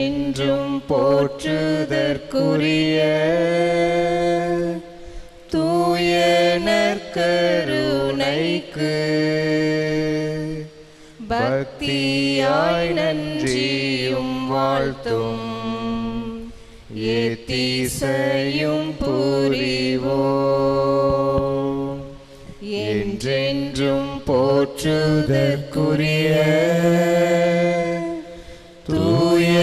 என்றும் போற்றுதற்குரிய தூய நற்கருணைக்கு பக்தியாய் நன்றியும் வாழ்த்தும் ஏத்திசையும் புரிவோம். என்றென்றும் போற்றுதற்குரிய தூய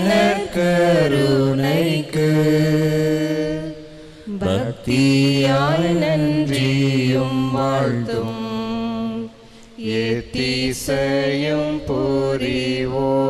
நற்கருணைக்கு பக்தியாய் நன்றியும் வாழ்த்தும் ஏத்திசையும் புரிவோம்.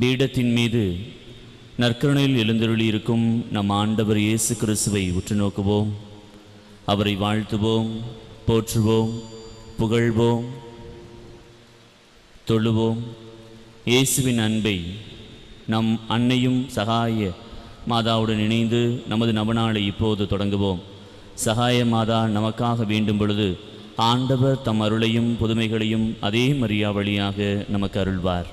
பீடத்தின் மீது நற்கருணையில் எழுந்தருளி இருக்கும் நம் ஆண்டவர் இயேசு கிறிஸ்துவை உற்று நோக்குவோம். அவரை வாழ்த்துவோம், போற்றுவோம், புகழ்வோம், தொழுவோம். இயேசுவின் அன்பை நம் அன்னையும் சகாய மாதாவுடன் இணைந்து நமது நவநாளை இப்போது தொடங்குவோம். சகாய மாதா நமக்காக வேண்டும் பொழுது ஆண்டவர் தம் அருளையும் புதுமைகளையும் அதே மரியா வழியாக நமக்கு அருள்வார்.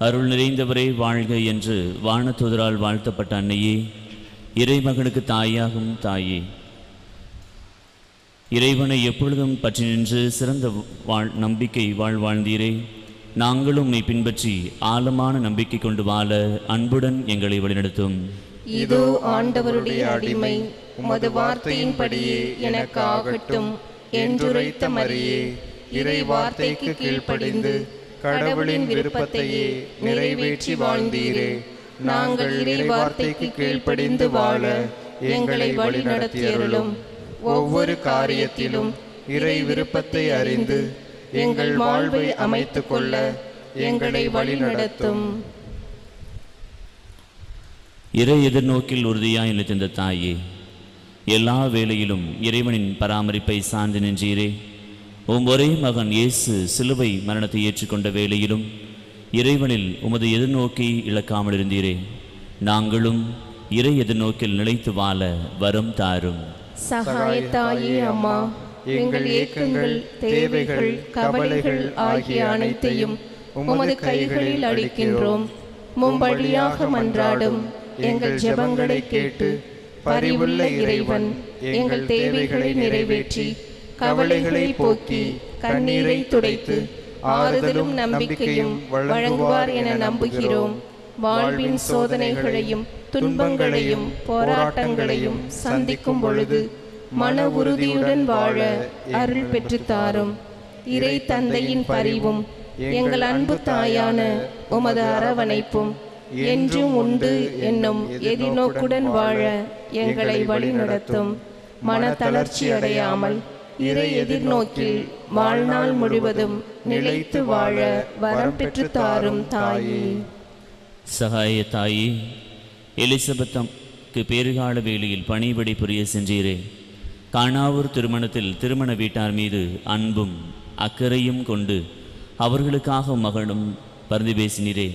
அருள் நிறைந்தவரே வாழ்க என்று வானதூதரால் வாழ்த்தப்பட்ட அன்னையே, இறைமகனுக்கு தாயாகும் தாயே, இறைவனை எப்பொழுதும் பற்றி நின்று சிறந்த நம்பிக்கை வாழ்ந்தீரே. நாங்களும் உம்மை பின்பற்றி ஆழமான நம்பிக்கை கொண்டு வாழ அன்புடன் எங்களை வழிநடத்தும். இதோ ஆண்டவருடைய அடிமை, உமது வார்த்தையின்படியே எனக்கு ஆகட்டும் என்றுரைத்த மரியே, இறை வார்த்தைக்கு கீழ்ப்படிந்து கடவுளின் விருப்பத்தையே நிறைவேற்றி வாழ்ந்தீரே. நாங்கள் இறை வார்த்தைக்கு கீழ்ப்படிந்து வாழ எங்களை வழிநடத்தியருளும். ஒவ்வொரு காரியத்திலும் இறை விருப்பத்தை அறிந்து எங்கள் வாழ்வை அமைத்து கொள்ள எங்களை வழிநடத்தும். இறை எதிர்நோக்கில் உறுதியாய் நிலைத்திருந்த தாயே, எல்லா வேளையிலும் இறைவனின் பராமரிப்பை சார்ந்து நின்றீரே. ஒரே மகன் இயேசு சிலுவை மரணத்தை ஏற்றுக்கொண்ட வேளையிலும் இறைவனில் உமது எதிர்நோக்கி இழக்காமல் இருந்தீரே. நாங்களும் இறை எதிர்நோக்கில் நிலைத்து வாழ வரம் தாரும். சகாயத்தாயே அம்மா, எங்கள் ஏக்கங்கள், தேவைகள், கவலைகள் ஆகிய அனைத்தையும் உமது கைகளில் அளிக்கின்றோம். மும்படியாக மன்றாடும் எங்கள் ஜெபங்களை கேட்டு பரிவுள்ள இறைவன் எங்கள் தேவைகளை நிறைவேற்றி கவலைகளை போக்கி கண்ணீரை துடைத்து ஆறுதலும் நம்பிக்கையும் வழங்குவார் என நம்புகிறோம். வாழ்வின் சோதனைகளையும் துன்பங்களையும் போராட்டங்களையும் சந்திக்கும் பொழுது மன உறுதியுடன் வாழ அருள் பெற்று தாரும். இறை தந்தையின் பரிவும் எங்கள் அன்பு தாயான உமது அரவணைப்பும் என்றும் உண்டு என்னும் எதிர்நோக்குடன் வாழ எங்களை வழிநடத்தும். மன தளர்ச்சி அடையாமல் இறை எதிர்நோக்கில் வாழ்நாள் முழுவதும் நிலைத்து வாழ வரம் பெற்று தாரும் தாயே. சகாய தாயே, எலிசபெத்துக்கு பேறுகால வேளையில் பணிபடி புரிய சென்றீரே. கானாவூர் திருமணத்தில் திருமண வீட்டார் மீது அன்பும் அக்கறையும் கொண்டு அவர்களுக்காக மகளும் பரிந்து பேசினீரே.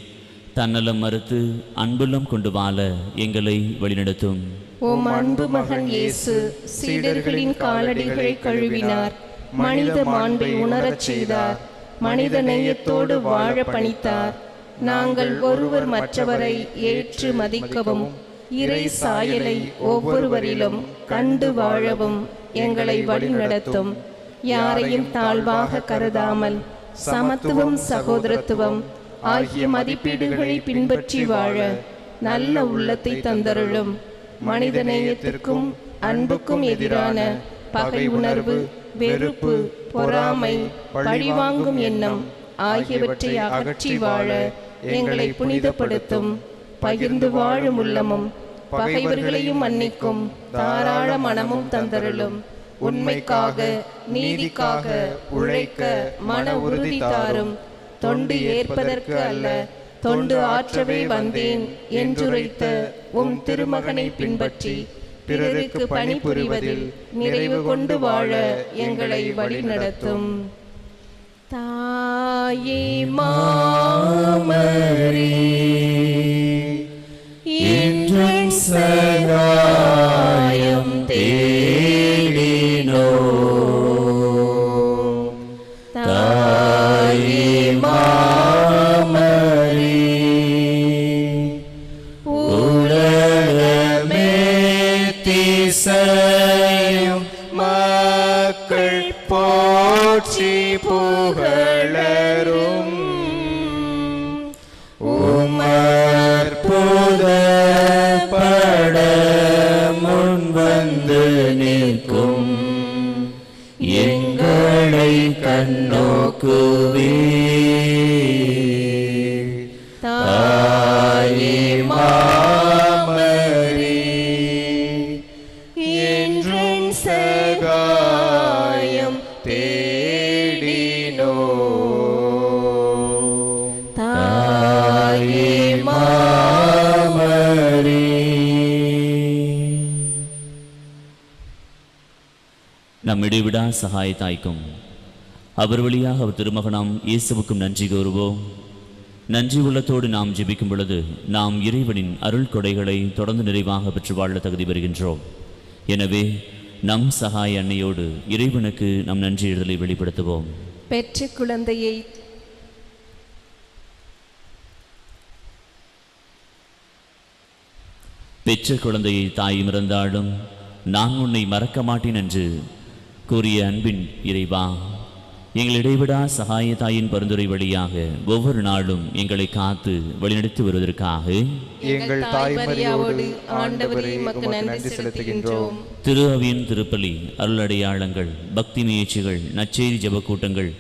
தன்னலம் மறுத்து அன்புள்ளம் கொண்டு வாழ எங்களை வழிநடத்தும். உம் அன்பு மகன் இயேசு சீடர்களின் காலடிகளை கழுவினார், மனித மாண்பை உணரச் செய்தார், மனித நேயத்தோடு வாழ பணித்தார். நாங்கள் ஒருவர் மற்றவரை ஏற்று மதிக்கவும் இறை சாயலை ஒவ்வொருவரிலும் கண்டு வாழவும் எங்களை வழிநடத்தும். யாரையும் தாழ்வாக கருதாமல் சமத்துவம், சகோதரத்துவம் ஆகிய மதிப்பீடுகளை பின்பற்றி வாழ நல்ல உள்ளத்தை தந்தருளும். மனித நேயத்திற்கும் அன்புக்கும் எதிரான பகை உணர்வு, வெறுப்பு, பொறாமை, பழிவாங்கும் எண்ணம் ஆகியவற்றை அகற்றி வாழ எங்களை புனிதப்படுத்தும். பகிர்ந்து வாழும் உள்ளமும் பகைவர்களையும் மன்னிக்கும் தாராள மனமும் தந்தருளும். உண்மைக்காக நீதிக்காக உழைக்க மன உறுதி தாரும். தொண்டு ஏற்பதற்கு அல்ல, தொண்டு ஆற்றவே வந்தேன் என்றுரைத்த உம் திருமகனை பின்பற்றி பிறருக்கு பணிபுரிவதில் நிறைவு கொண்டு வாழ எங்களை வழிநடத்தும். தாயே மாமரே என்றும் சகாயம் தேடினோ. தாயே மாமரே உலகமே திசையும் மக்கள் போற்றி புகழரும். உமற்புத பட முன் வந்து நிற்கும் எங்களை கண்ணோக்குவே. தாயே மாமரே என்றும் சகாயம் தேடினோ. தாயே மாமரே. நம் இடைவிடா சகாய தாய்க்கும் அவர் வழியாக அவர் திருமகனாம் இயேசுவுக்கும் நன்றி கூறுவோம். நன்றி உள்ளத்தோடு நாம் ஜெபிக்கும் பொழுது நாம் இறைவனின் அருள் கொடைகளை தொடர்ந்து நிறைவாக பெற்று வாழ தகுதி பெறுகின்றோம். எனவே நம் சகாய அன்னையோடு இறைவனுக்கு நம் நன்றி எழுதலை வெளிப்படுத்துவோம். பெற்ற குழந்தையை பெற்ற குழந்தையை தாய் மறந்தாலும் நான் உன்னை மறக்க மாட்டேன் என்று கூறிய அன்பின் இறைவா, எங்கள் இடைவிடா சகாய தாயின் பரிந்துரை வழியாக ஒவ்வொரு நாளும் எங்களை காத்து வழிநடத்தி வருவதற்காக எங்கள் தாய் மரியாவோடு ஆண்டவரே உமக்கு நன்றி செலுத்துகின்றோம். திரு அவியின் திருப்பலி, அருளடையாளங்கள், பக்தி முயற்சிகள், நற்செய்தி ஜபக்கூட்டங்கள்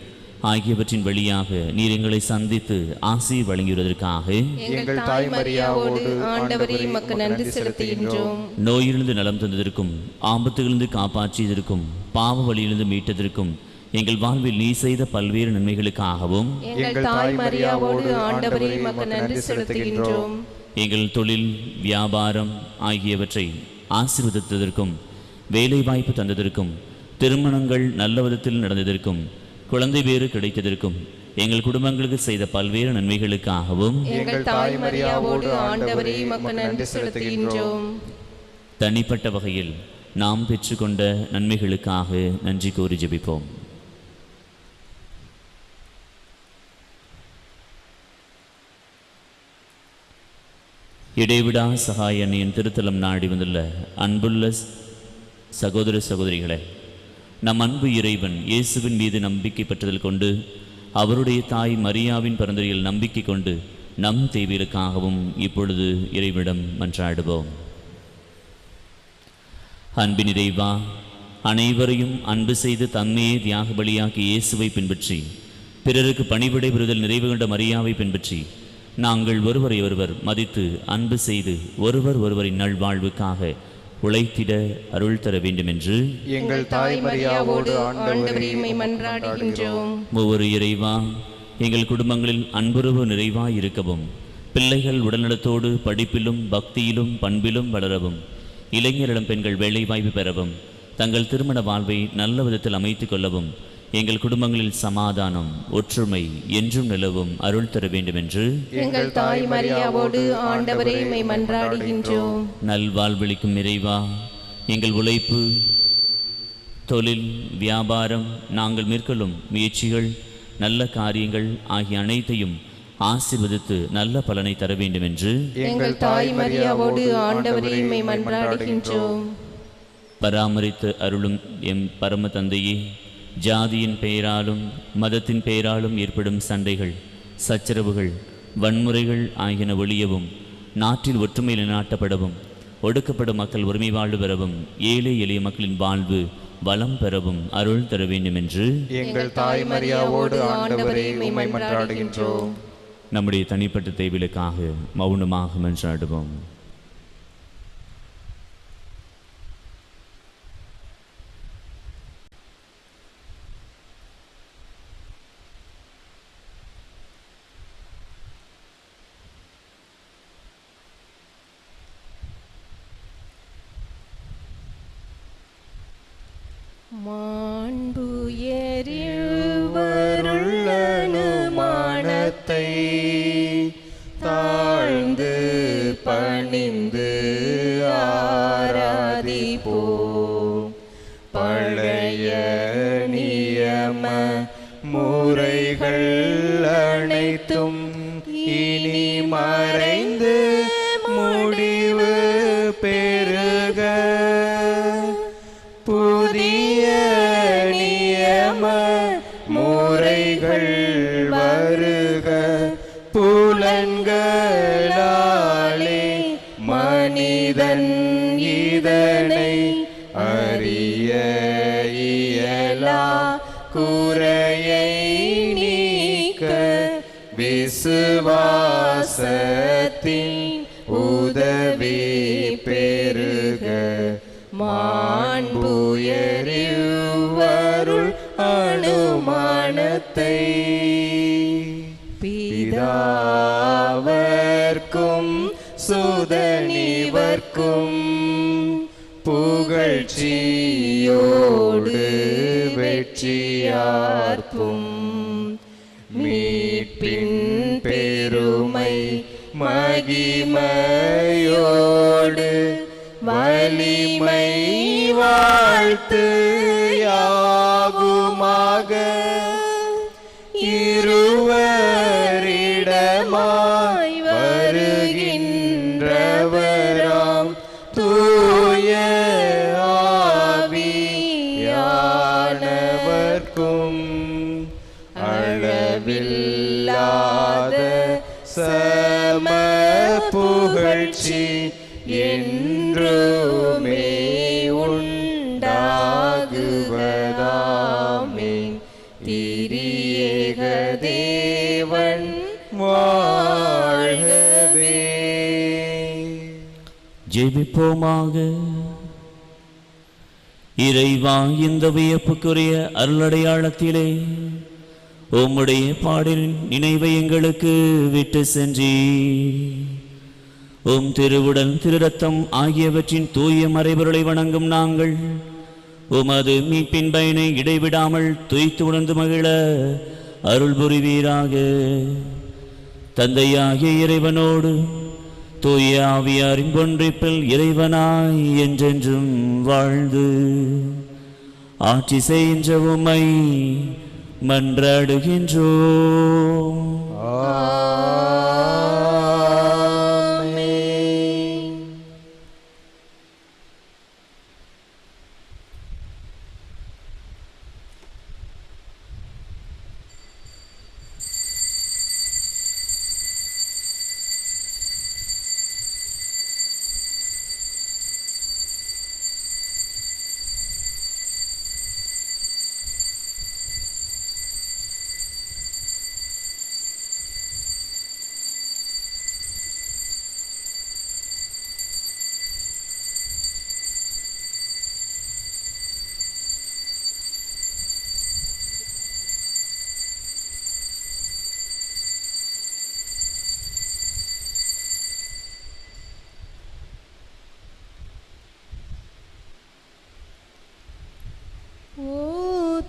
ஆகியவற்றின் வழியாக நீர் எங்களை சந்தித்து ஆசி வழங்கியதற்காக எங்கள் தாய் மரியாவோடு ஆண்டவரே உமக்கு நன்றி செலுத்துகின்றோம். நோயிலிருந்து நலம் தந்ததற்கும், ஆபத்திலிருந்து காப்பாற்றியதற்கும், பாவ வழியிலிருந்து மீட்டதற்கும், எங்கள் வாழ்வில் நீ செய்த பல்வேறு நன்மைகளுக்காகவும் எங்கள் தாய் மரியாவோடு ஆண்டவரே உமக்கு நன்றி செலுத்துகின்றோம். எங்கள் தொழில், வியாபாரம் ஆகியவற்றை ஆசீர்வதித்ததற்கும், வேலை வாய்ப்பு தந்ததற்கும், திருமணங்கள் நல்ல விதத்தில் நடந்ததற்கும், குழந்தை பேறு கிடைத்ததற்கும், எங்கள் குடும்பங்களுக்கு செய்த பல்வேறு நன்மைகளுக்காகவும் எங்கள் தாய் மரியாவோடு ஆண்டவரே உமக்கு நன்றி செலுத்துகின்றோம். தனிப்பட்ட வகையில் நாம் பெற்றுக்கொண்ட நன்மைகளுக்காக நன்றி கூறி ஜெபிப்போம். இடைவிடா சகாய அன்னையின் திருத்தலம் நாடி வந்துள்ள அன்புள்ள சகோதர சகோதரிகளே, நம் அன்பு இறைவன் இயேசுவின் மீது நம்பிக்கை பெற்றதில் கொண்டு அவருடைய தாய் மரியாவின் பரிந்துரையில் நம்பிக்கை கொண்டு நம் தேவைகளுக்காகவும் இப்பொழுது இறைவனிடம் மன்றாடுவோம். அன்பின் இறைவா, அனைவரையும் அன்பு செய்து தன்மையை தியாக பலியாக்கி இயேசுவை பின்பற்றி பிறருக்கு பணிவிடை பெறுதல் நிறைவு கொண்ட மரியாவை பின்பற்றி நாங்கள் ஒருவரை ஒருவர் மதித்து அன்பு செய்து ஒருவர் ஒருவரின் நல்வாழ்வுக்காக உழைத்திட அருள் தர வேண்டும் என்று எங்கள் தாய் மரியாவோடு ஆண்டவரே உம்மை மன்றாடுகின்றோம். ஒவ்வொரு இறைவா, எங்கள் குடும்பங்களில் அன்புறவு நிறைவாய் இருக்கவும், பிள்ளைகள் உடல்நலத்தோடு படிப்பிலும் பக்தியிலும் பண்பிலும் வளரவும், இளைஞரிடம் பெண்கள் வேலைவாய்ப்பு பெறவும், தங்கள் திருமண வாழ்வை நல்ல விதத்தில் அமைத்துக் கொள்ளவும், எங்கள் குடும்பங்களில் சமாதானம் ஒற்றுமை என்றும் நிலவும் அருள் தர வேண்டும் என்று எங்கள் தாய் மரியாவோடு ஆண்டவரே உம்மை மன்றாடுகின்றோம். நல்வாழ்வளிக்கும் இறைவா, எங்கள் உழைப்பு, தொழில், வியாபாரம், நாங்கள் மேற்கொள்ளும் முயற்சிகள், நல்ல காரியங்கள் ஆகிய அனைத்தையும் ஆசீர்வதித்து நல்ல பலனை தர வேண்டும் என்று எங்கள் தாய் மரியாவோடு ஆண்டவரே உம்மை மன்றாடுகின்றோம். பராமரித்து அருளும் எம் பரம தந்தையே, ஜாதியின் பெயராலும் மதத்தின் பெயராலும் ஏற்படும் சண்டைகள், சச்சரவுகள், வன்முறைகள் ஆகியன ஒழியவும், நாட்டில் ஒற்றுமை நிலைநாட்டப்படவும், ஒடுக்கப்படும் மக்கள் உரிமை வாழ்வு பெறவும், ஏழை எளிய மக்களின் வாழ்வு வளம் பெறவும் அருள் தர வேண்டும் என்று எங்கள் தாய் மரியாவோடு ஆண்டவரே உம்மை மன்றாடுகின்றோம். நம்முடைய தனிப்பட்ட தேவைகளுக்காக மௌனமாக மன்றாடுவோம். மாண்புயருவருள்ளனுமானத்தை தாழ்ந்து பணிந்து ஆராதிப்போம். பழைய நியம முறைகள் அனைத்தும் இனி மறைந்து முடிவு பெறுக. புதிய நியம முறைகள் வருக. புலன்களாலே மனிதன் இதனை அறிய இயலா. குறையை நீக்க விசுவாசத்தின் உதவி பெறுக. மாண்புயருவருள் அனுமானத்தை பிதாவர்க்கும் சுதனிவர்க்கும் புகழ்ச்சியோடு வெற்றியார்ப்பும். மீட்பின் பெருமை மகிமையோடு வலிமை வாழ்த்து யாகுமாக. இருவரிடமாய் வருகின்றவராம் தூய ஆவியானவர்க்கும் அளவில்லாத சம புகழ்ச்சி என்றுமே உண்டாகுவதாமேன். திரியேக தேவன் வாழ்கவே. ஜெபிப்போமாக. இறைவா, இந்த வியப்புக்குரிய அருளடையாளத்திலே உம்முடைய பாடலின் நினைவை எங்களுக்கு விட்டு சென்றீ. உம் திருவுடல் திருரத்தம் ஆகியவற்றின் தூய மறைபொருளை வணங்கும் நாங்கள் உமது மீட்பின் பயனை இடைவிடாமல் துய்த்து உணர்ந்து மகிழ அருள் புரிவீராக. தந்தையாகிய இறைவனோடு தூய ஆவியாரின் ஒன்றிப்பில் இறைவனாய் என்றென்றும் வாழ்ந்து ஆட்சி செய்கின்ற உம்மை மன்றாடுகின்றோம்.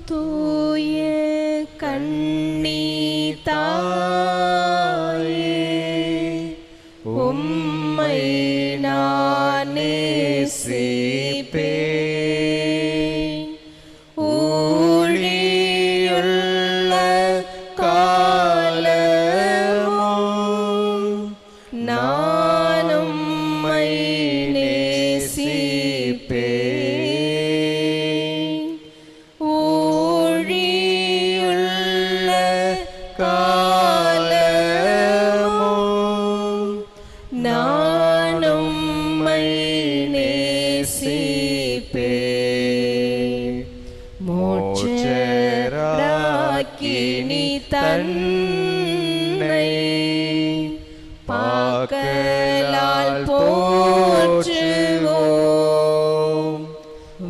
தூய கண்ணி தாயே, உம்மை நான் நேசிப்பேன். ஊழியுள்ள காலமும் நான் உம்மை நேசிப்பேன். காலமும் நான் உம்மை நேசிப்பேன். பாக்கலால் போற்றுவோம்.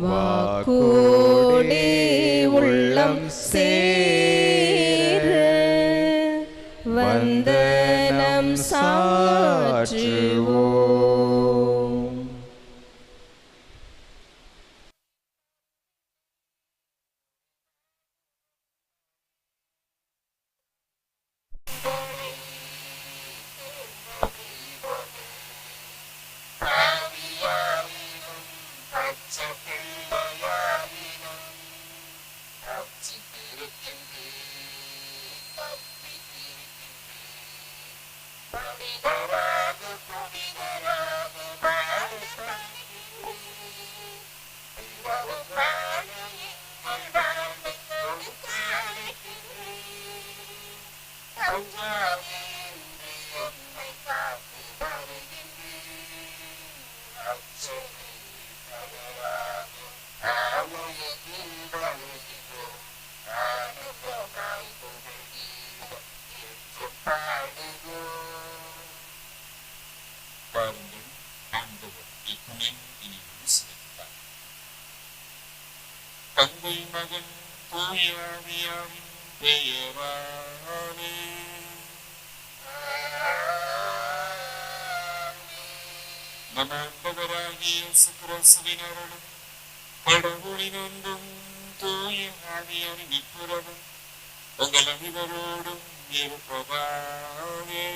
வாக்கோடே உள்ளம் சேர வந்தனம் சாற்றுவோம். தந்தை மகன் தூயாவியாவின் பெயராலே நம் ஆண்டவராகிய இயேசு கிறிஸ்துவின் அருளும் கடவுளின் அன்பும் தூய ஆவியாரின் நட்புறவும் உங்கள் அனைவரோடும் இருப்பதாலே.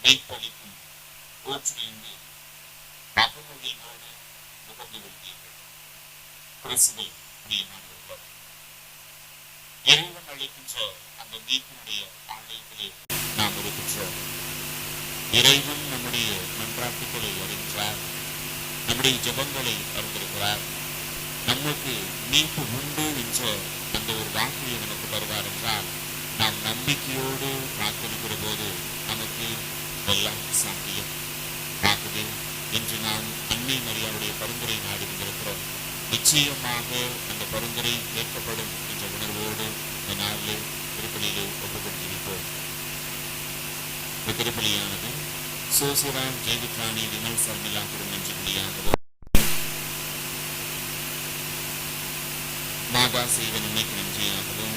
மெய்ப்பளிக்கும் ஊற்றிலிருந்து மகமொழியோடு முகந்து கொள்வீர்கள். கிறிஸ்துவை பிரியமானவர்களே, இறைவன் அழைக்கின்ற அந்த மீட்பினுடைய ஆலயத்திலே நாம் இருக்கின்றோம். இறைவன் நம்முடைய மன்றாட்டுக்களை அறிகின்றார், நம்முடைய ஜெபங்களை அறிந்திருக்கிறார். நமக்கு மீட்பு உண்டு என்ற அந்த ஒரு வாக்குறுதியை நமக்கு தருவார் என்றால் நாம் நம்பிக்கையோடு காத்திருக்கிற போது நமக்கு எல்லாம் சாத்தியம். ஆகவே இன்று நாம் அன்னை மரியாவுடைய பரிந்துரை நாடி வந்திருக்கிறோம். நிச்சயமாக அந்த பரிந்துரை ஏற்கப்படும் என்ற உணர்வோடு இந்த நாளிலே திருப்பலியிலே ஒப்புக்கொண்டிருப்போம். இந்த திருப்பலியானது சோசிரான் ஜெயவித்ராணி விமல் சர்மிளா குடும் என்ற பலியாகவும், மாதா செய்த நன்மைக்கு நன்றியாகவும்,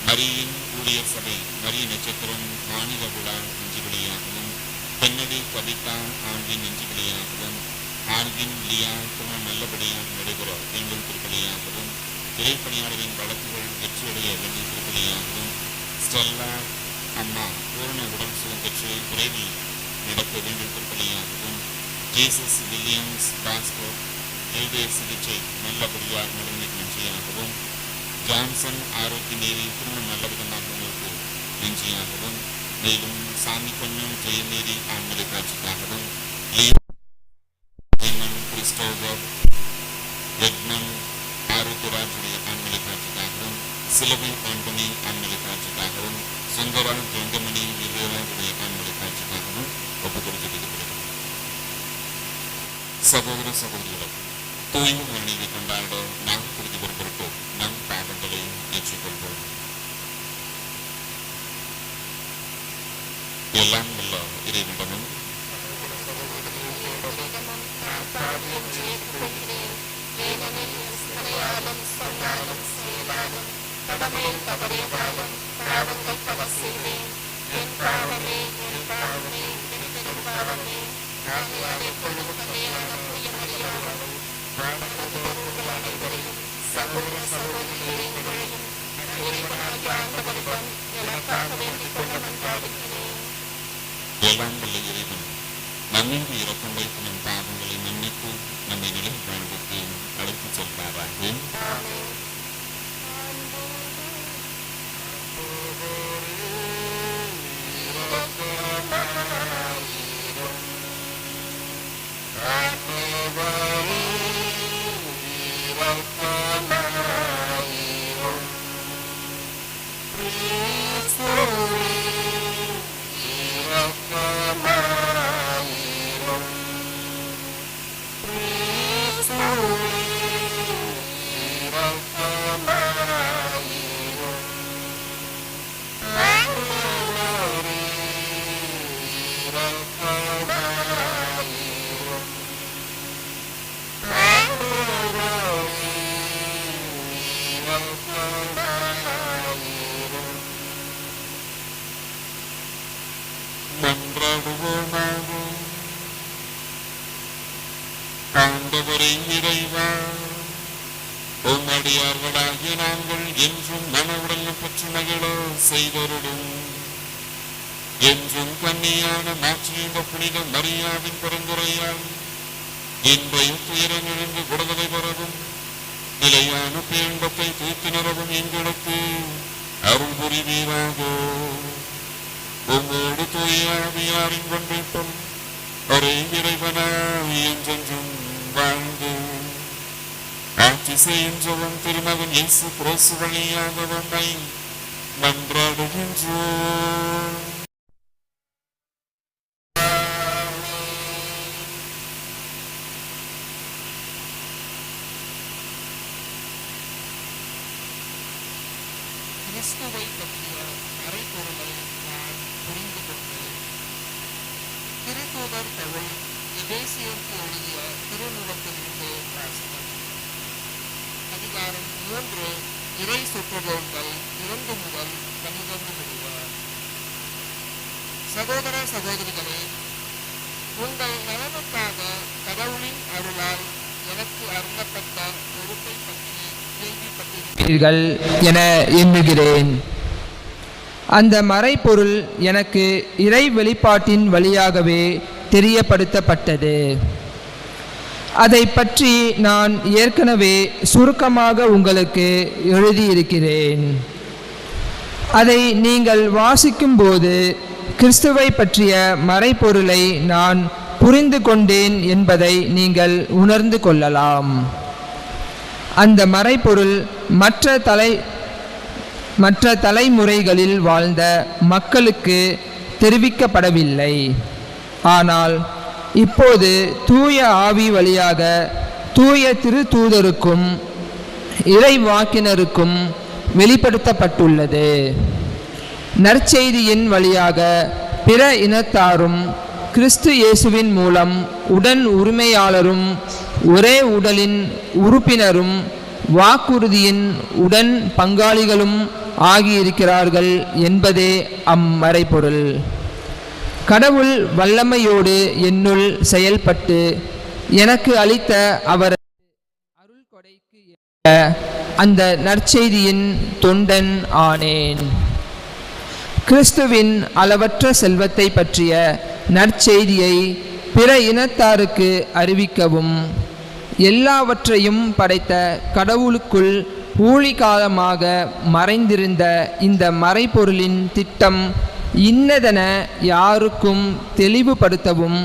மரியின் ஊழியர் சபை மரிய நட்சத்திரம் மாநில விழா நெஞ்சுபலியாகவும், பெண்ணடி கவிதா ஆண்டின் நெஞ்சுபலியாகவும், ஆல்வின் லியா திருமணம் நல்லபடியாக நடைபெற வேண்டும் திருப்பலியாகவும், இறைப்பணியாளரின் வழக்குகள் வெற்றியடைய வேண்டும் திருப்பலியாகவும், ஸ்டெல்லா அம்மா பூரண உடல் சுகம் பெற்று விரைவில் நடக்க வேண்டும் திருப்பலியாகவும், ஜேசஸ் வில்லியம்ஸ் பாஸ்கோ இருதய சிகிச்சை நல்லபடியாக நடந்தது நன்றியாகவும், ஜான்சன் ஆரோக்கிய நேரி திருமணம் நல்ல விதமாக உங்களுக்கு நன்றியாகவும், மேலும் சாமி பொன்னும் ஜெயமேரி ஆண்மலை காட்சிக்காகவும், கிறிஸ்டோபர் எட்மன் ஆரோக்கியராஜுடைய ஆண்மலை காட்சிக்காகவும், சிலவை ஆண்டனி ஆண்மலை காட்சிக்காகவும், சுந்தரா தொண்டமணி விவேராஜுடைய ஆண்மலை காட்சிக்காகவும் ஒப்புக் கொடுக்கப்படுகிறது. சகோதர சகோதரிகள், தூய்மை மரணிவை கொண்டாட நாம் குறுதி பொறுப்பொருட்டு நம் பாவங்களை ஏற்றுக்கொள்வோம். எல்லாம் வல்ல இறைவனிடமும் எல்லாம் வல்ல இறைவன் நம்மீது இரக்கம் வைத்து நம் பாவங்களை மன்னித்து நம்மை நிலை வாழ்வுக்கு அழைத்துச் செல்வாராக. மன்றாடுவோமாக. ஆண்டவரே இறைவா, உம்மடியார்களாகிய நாங்கள் என்றும் மனவுடலும் பெற்று மகிழ செய்தருடும். என்றும் கன்னியான மாற்றியுள்ள புனித மரியாவின் பரிந்துரையால் இன்றைய துயரமிருந்து விடுதலை பெறவும் நிலையான பேன்பத்தை தூக்கி நிறவும் எங்களுக்கு அருள் புரிவீராக. உம்மோடு தூய ஆவியாரின் ஒன்றைப்பும் ஒரே இறைவனாய் என்றென்றும் வாழ்ந்து ஆட்சி செய்கின்றவன் திருமகன் இயேசு கிறிஸ்து வழியாக உம்மை மன்றாடுகின்றோம். கிறிஸ்துவை பற்றிய மறைபொருளை நான் புரிந்து கொண்டேன். திருத்தூதர் பவுல் எபேசியருக்கு எழுதிய திருமுகத்திலிருந்து வாசகம். அதிகாரம் 3, இறை சொற்றொடர்கள் 2 முதல் 12 முடிய. சகோதர சகோதரிகளே, உங்கள் நலனுக்காக கடவுளின் அருளால் எனக்கு அருளப்பட்ட பொறுப்பை பற்றி கேள்விப்பட்டீர்கள் என எண்ணுகிறேன். அந்த மறைபொருள் எனக்கு இறை வெளிப்பாட்டின் வழியாகவே தெரியப்படுத்தப்பட்டது. அதை பற்றி நான் ஏற்கனவே சுருக்கமாக உங்களுக்கு எழுதியிருக்கிறேன். அதை நீங்கள் வாசிக்கும்போது கிறிஸ்துவை பற்றிய மறைபொருளை நான் புரிந்து கொண்டேன் என்பதை நீங்கள் உணர்ந்து கொள்ளலாம். அந்த மறைபொருள் மற்ற தலைமுறைகளில் வாழ்ந்த மக்களுக்கு தெரிவிக்கப்படவில்லை. ஆனால் இப்போது தூய ஆவி வழியாக தூய திருத்தூதருக்கும் இறைவாக்கினருக்கும் வெளிப்படுத்தப்பட்டுள்ளது. நற்செய்தியின் வழியாக பிற இனத்தாரும் கிறிஸ்து இயேசுவின் மூலம் உடன் உரிமையாளரும் ஒரே உடலின் உறுப்பினரும் வாக்குறுதியின் உடன் பங்காளிகளும் ஆகியிருக்கிறார்கள் என்பதே அம்மறைபொருள். கடவுள் வல்லமையோடு என்னுள் செயல்பட்டு எனக்கு அளித்த அவர் அருள் கொடைக்கு அந்த நற்செய்தியின் தொண்டன் ஆனேன். கிறிஸ்துவின் அளவற்ற செல்வத்தை பற்றிய நற்செய்தியை பிற இனத்தாருக்கு அறிவிக்கவும் எல்லாவற்றையும் படைத்த கடவுளுக்குள் ஊழிகாலமாக மறைந்திருந்த இந்த மறைபொருளின் திட்டம் இன்னதென யாருக்கும் தெளிவுபடுத்தவும்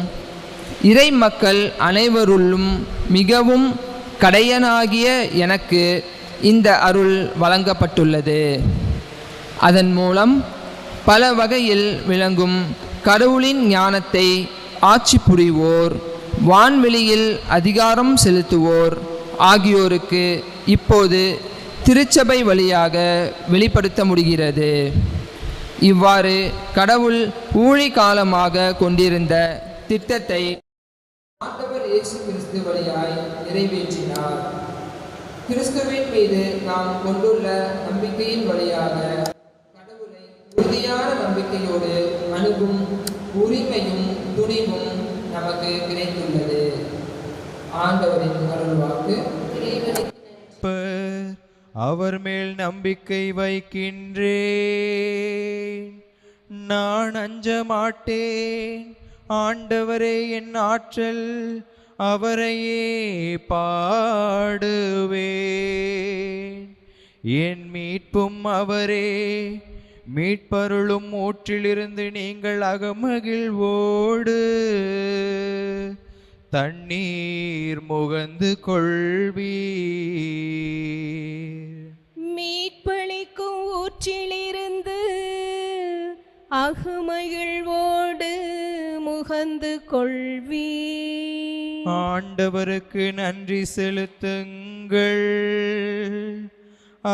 இறை மக்கள் அனைவருள்ளும் மிகவும் கடையனாகிய எனக்கு இந்த அருள் வழங்கப்பட்டுள்ளது. அதன் மூலம் பல வகையில் விளங்கும் கடவுளின் ஞானத்தை ஆட்சி புரிவோர், வான்வெளியில் அதிகாரம் செலுத்துவோர் ஆகியோருக்கு இப்போது திருச்சபை வழியாக வெளிப்படுத்த முடிகிறது. இவ்வாறு கடவுள் ஊழிகாலமாக கொண்டிருந்த திட்டத்தை ஆண்டவர் இயேசு கிறிஸ்து வழியாய் நிறைவேற்றினார். கிறிஸ்துவின் மீது நாம் கொண்டுள்ள நம்பிக்கையின் வழியாக கடவுளை உறுதியான நம்பிக்கையோடு அணுகும் உரிமையும் துணிவும் நமக்கு கிடைத்துள்ளது. ஆண்டவரின் அருள்வாக்கு. அவர் மேல் நம்பிக்கை வைக்கின்றேன், நான் அஞ்ச மாட்டேன். ஆண்டவரே என் ஆற்றல், அவரையே பாடுவேன். என் மீட்பும் அவரே, மீட்பருளும் ஊற்றிலிருந்து நீங்கள் அகமகிழ்வோடு தண்ணீர் முகந்து கொள்வீர். மீட்பளிக்கும் ஊற்றிலிருந்து அகமகிழ்வோடு முகந்து கொள்வீர். ஆண்டவருக்கு நன்றி செலுத்துங்கள்,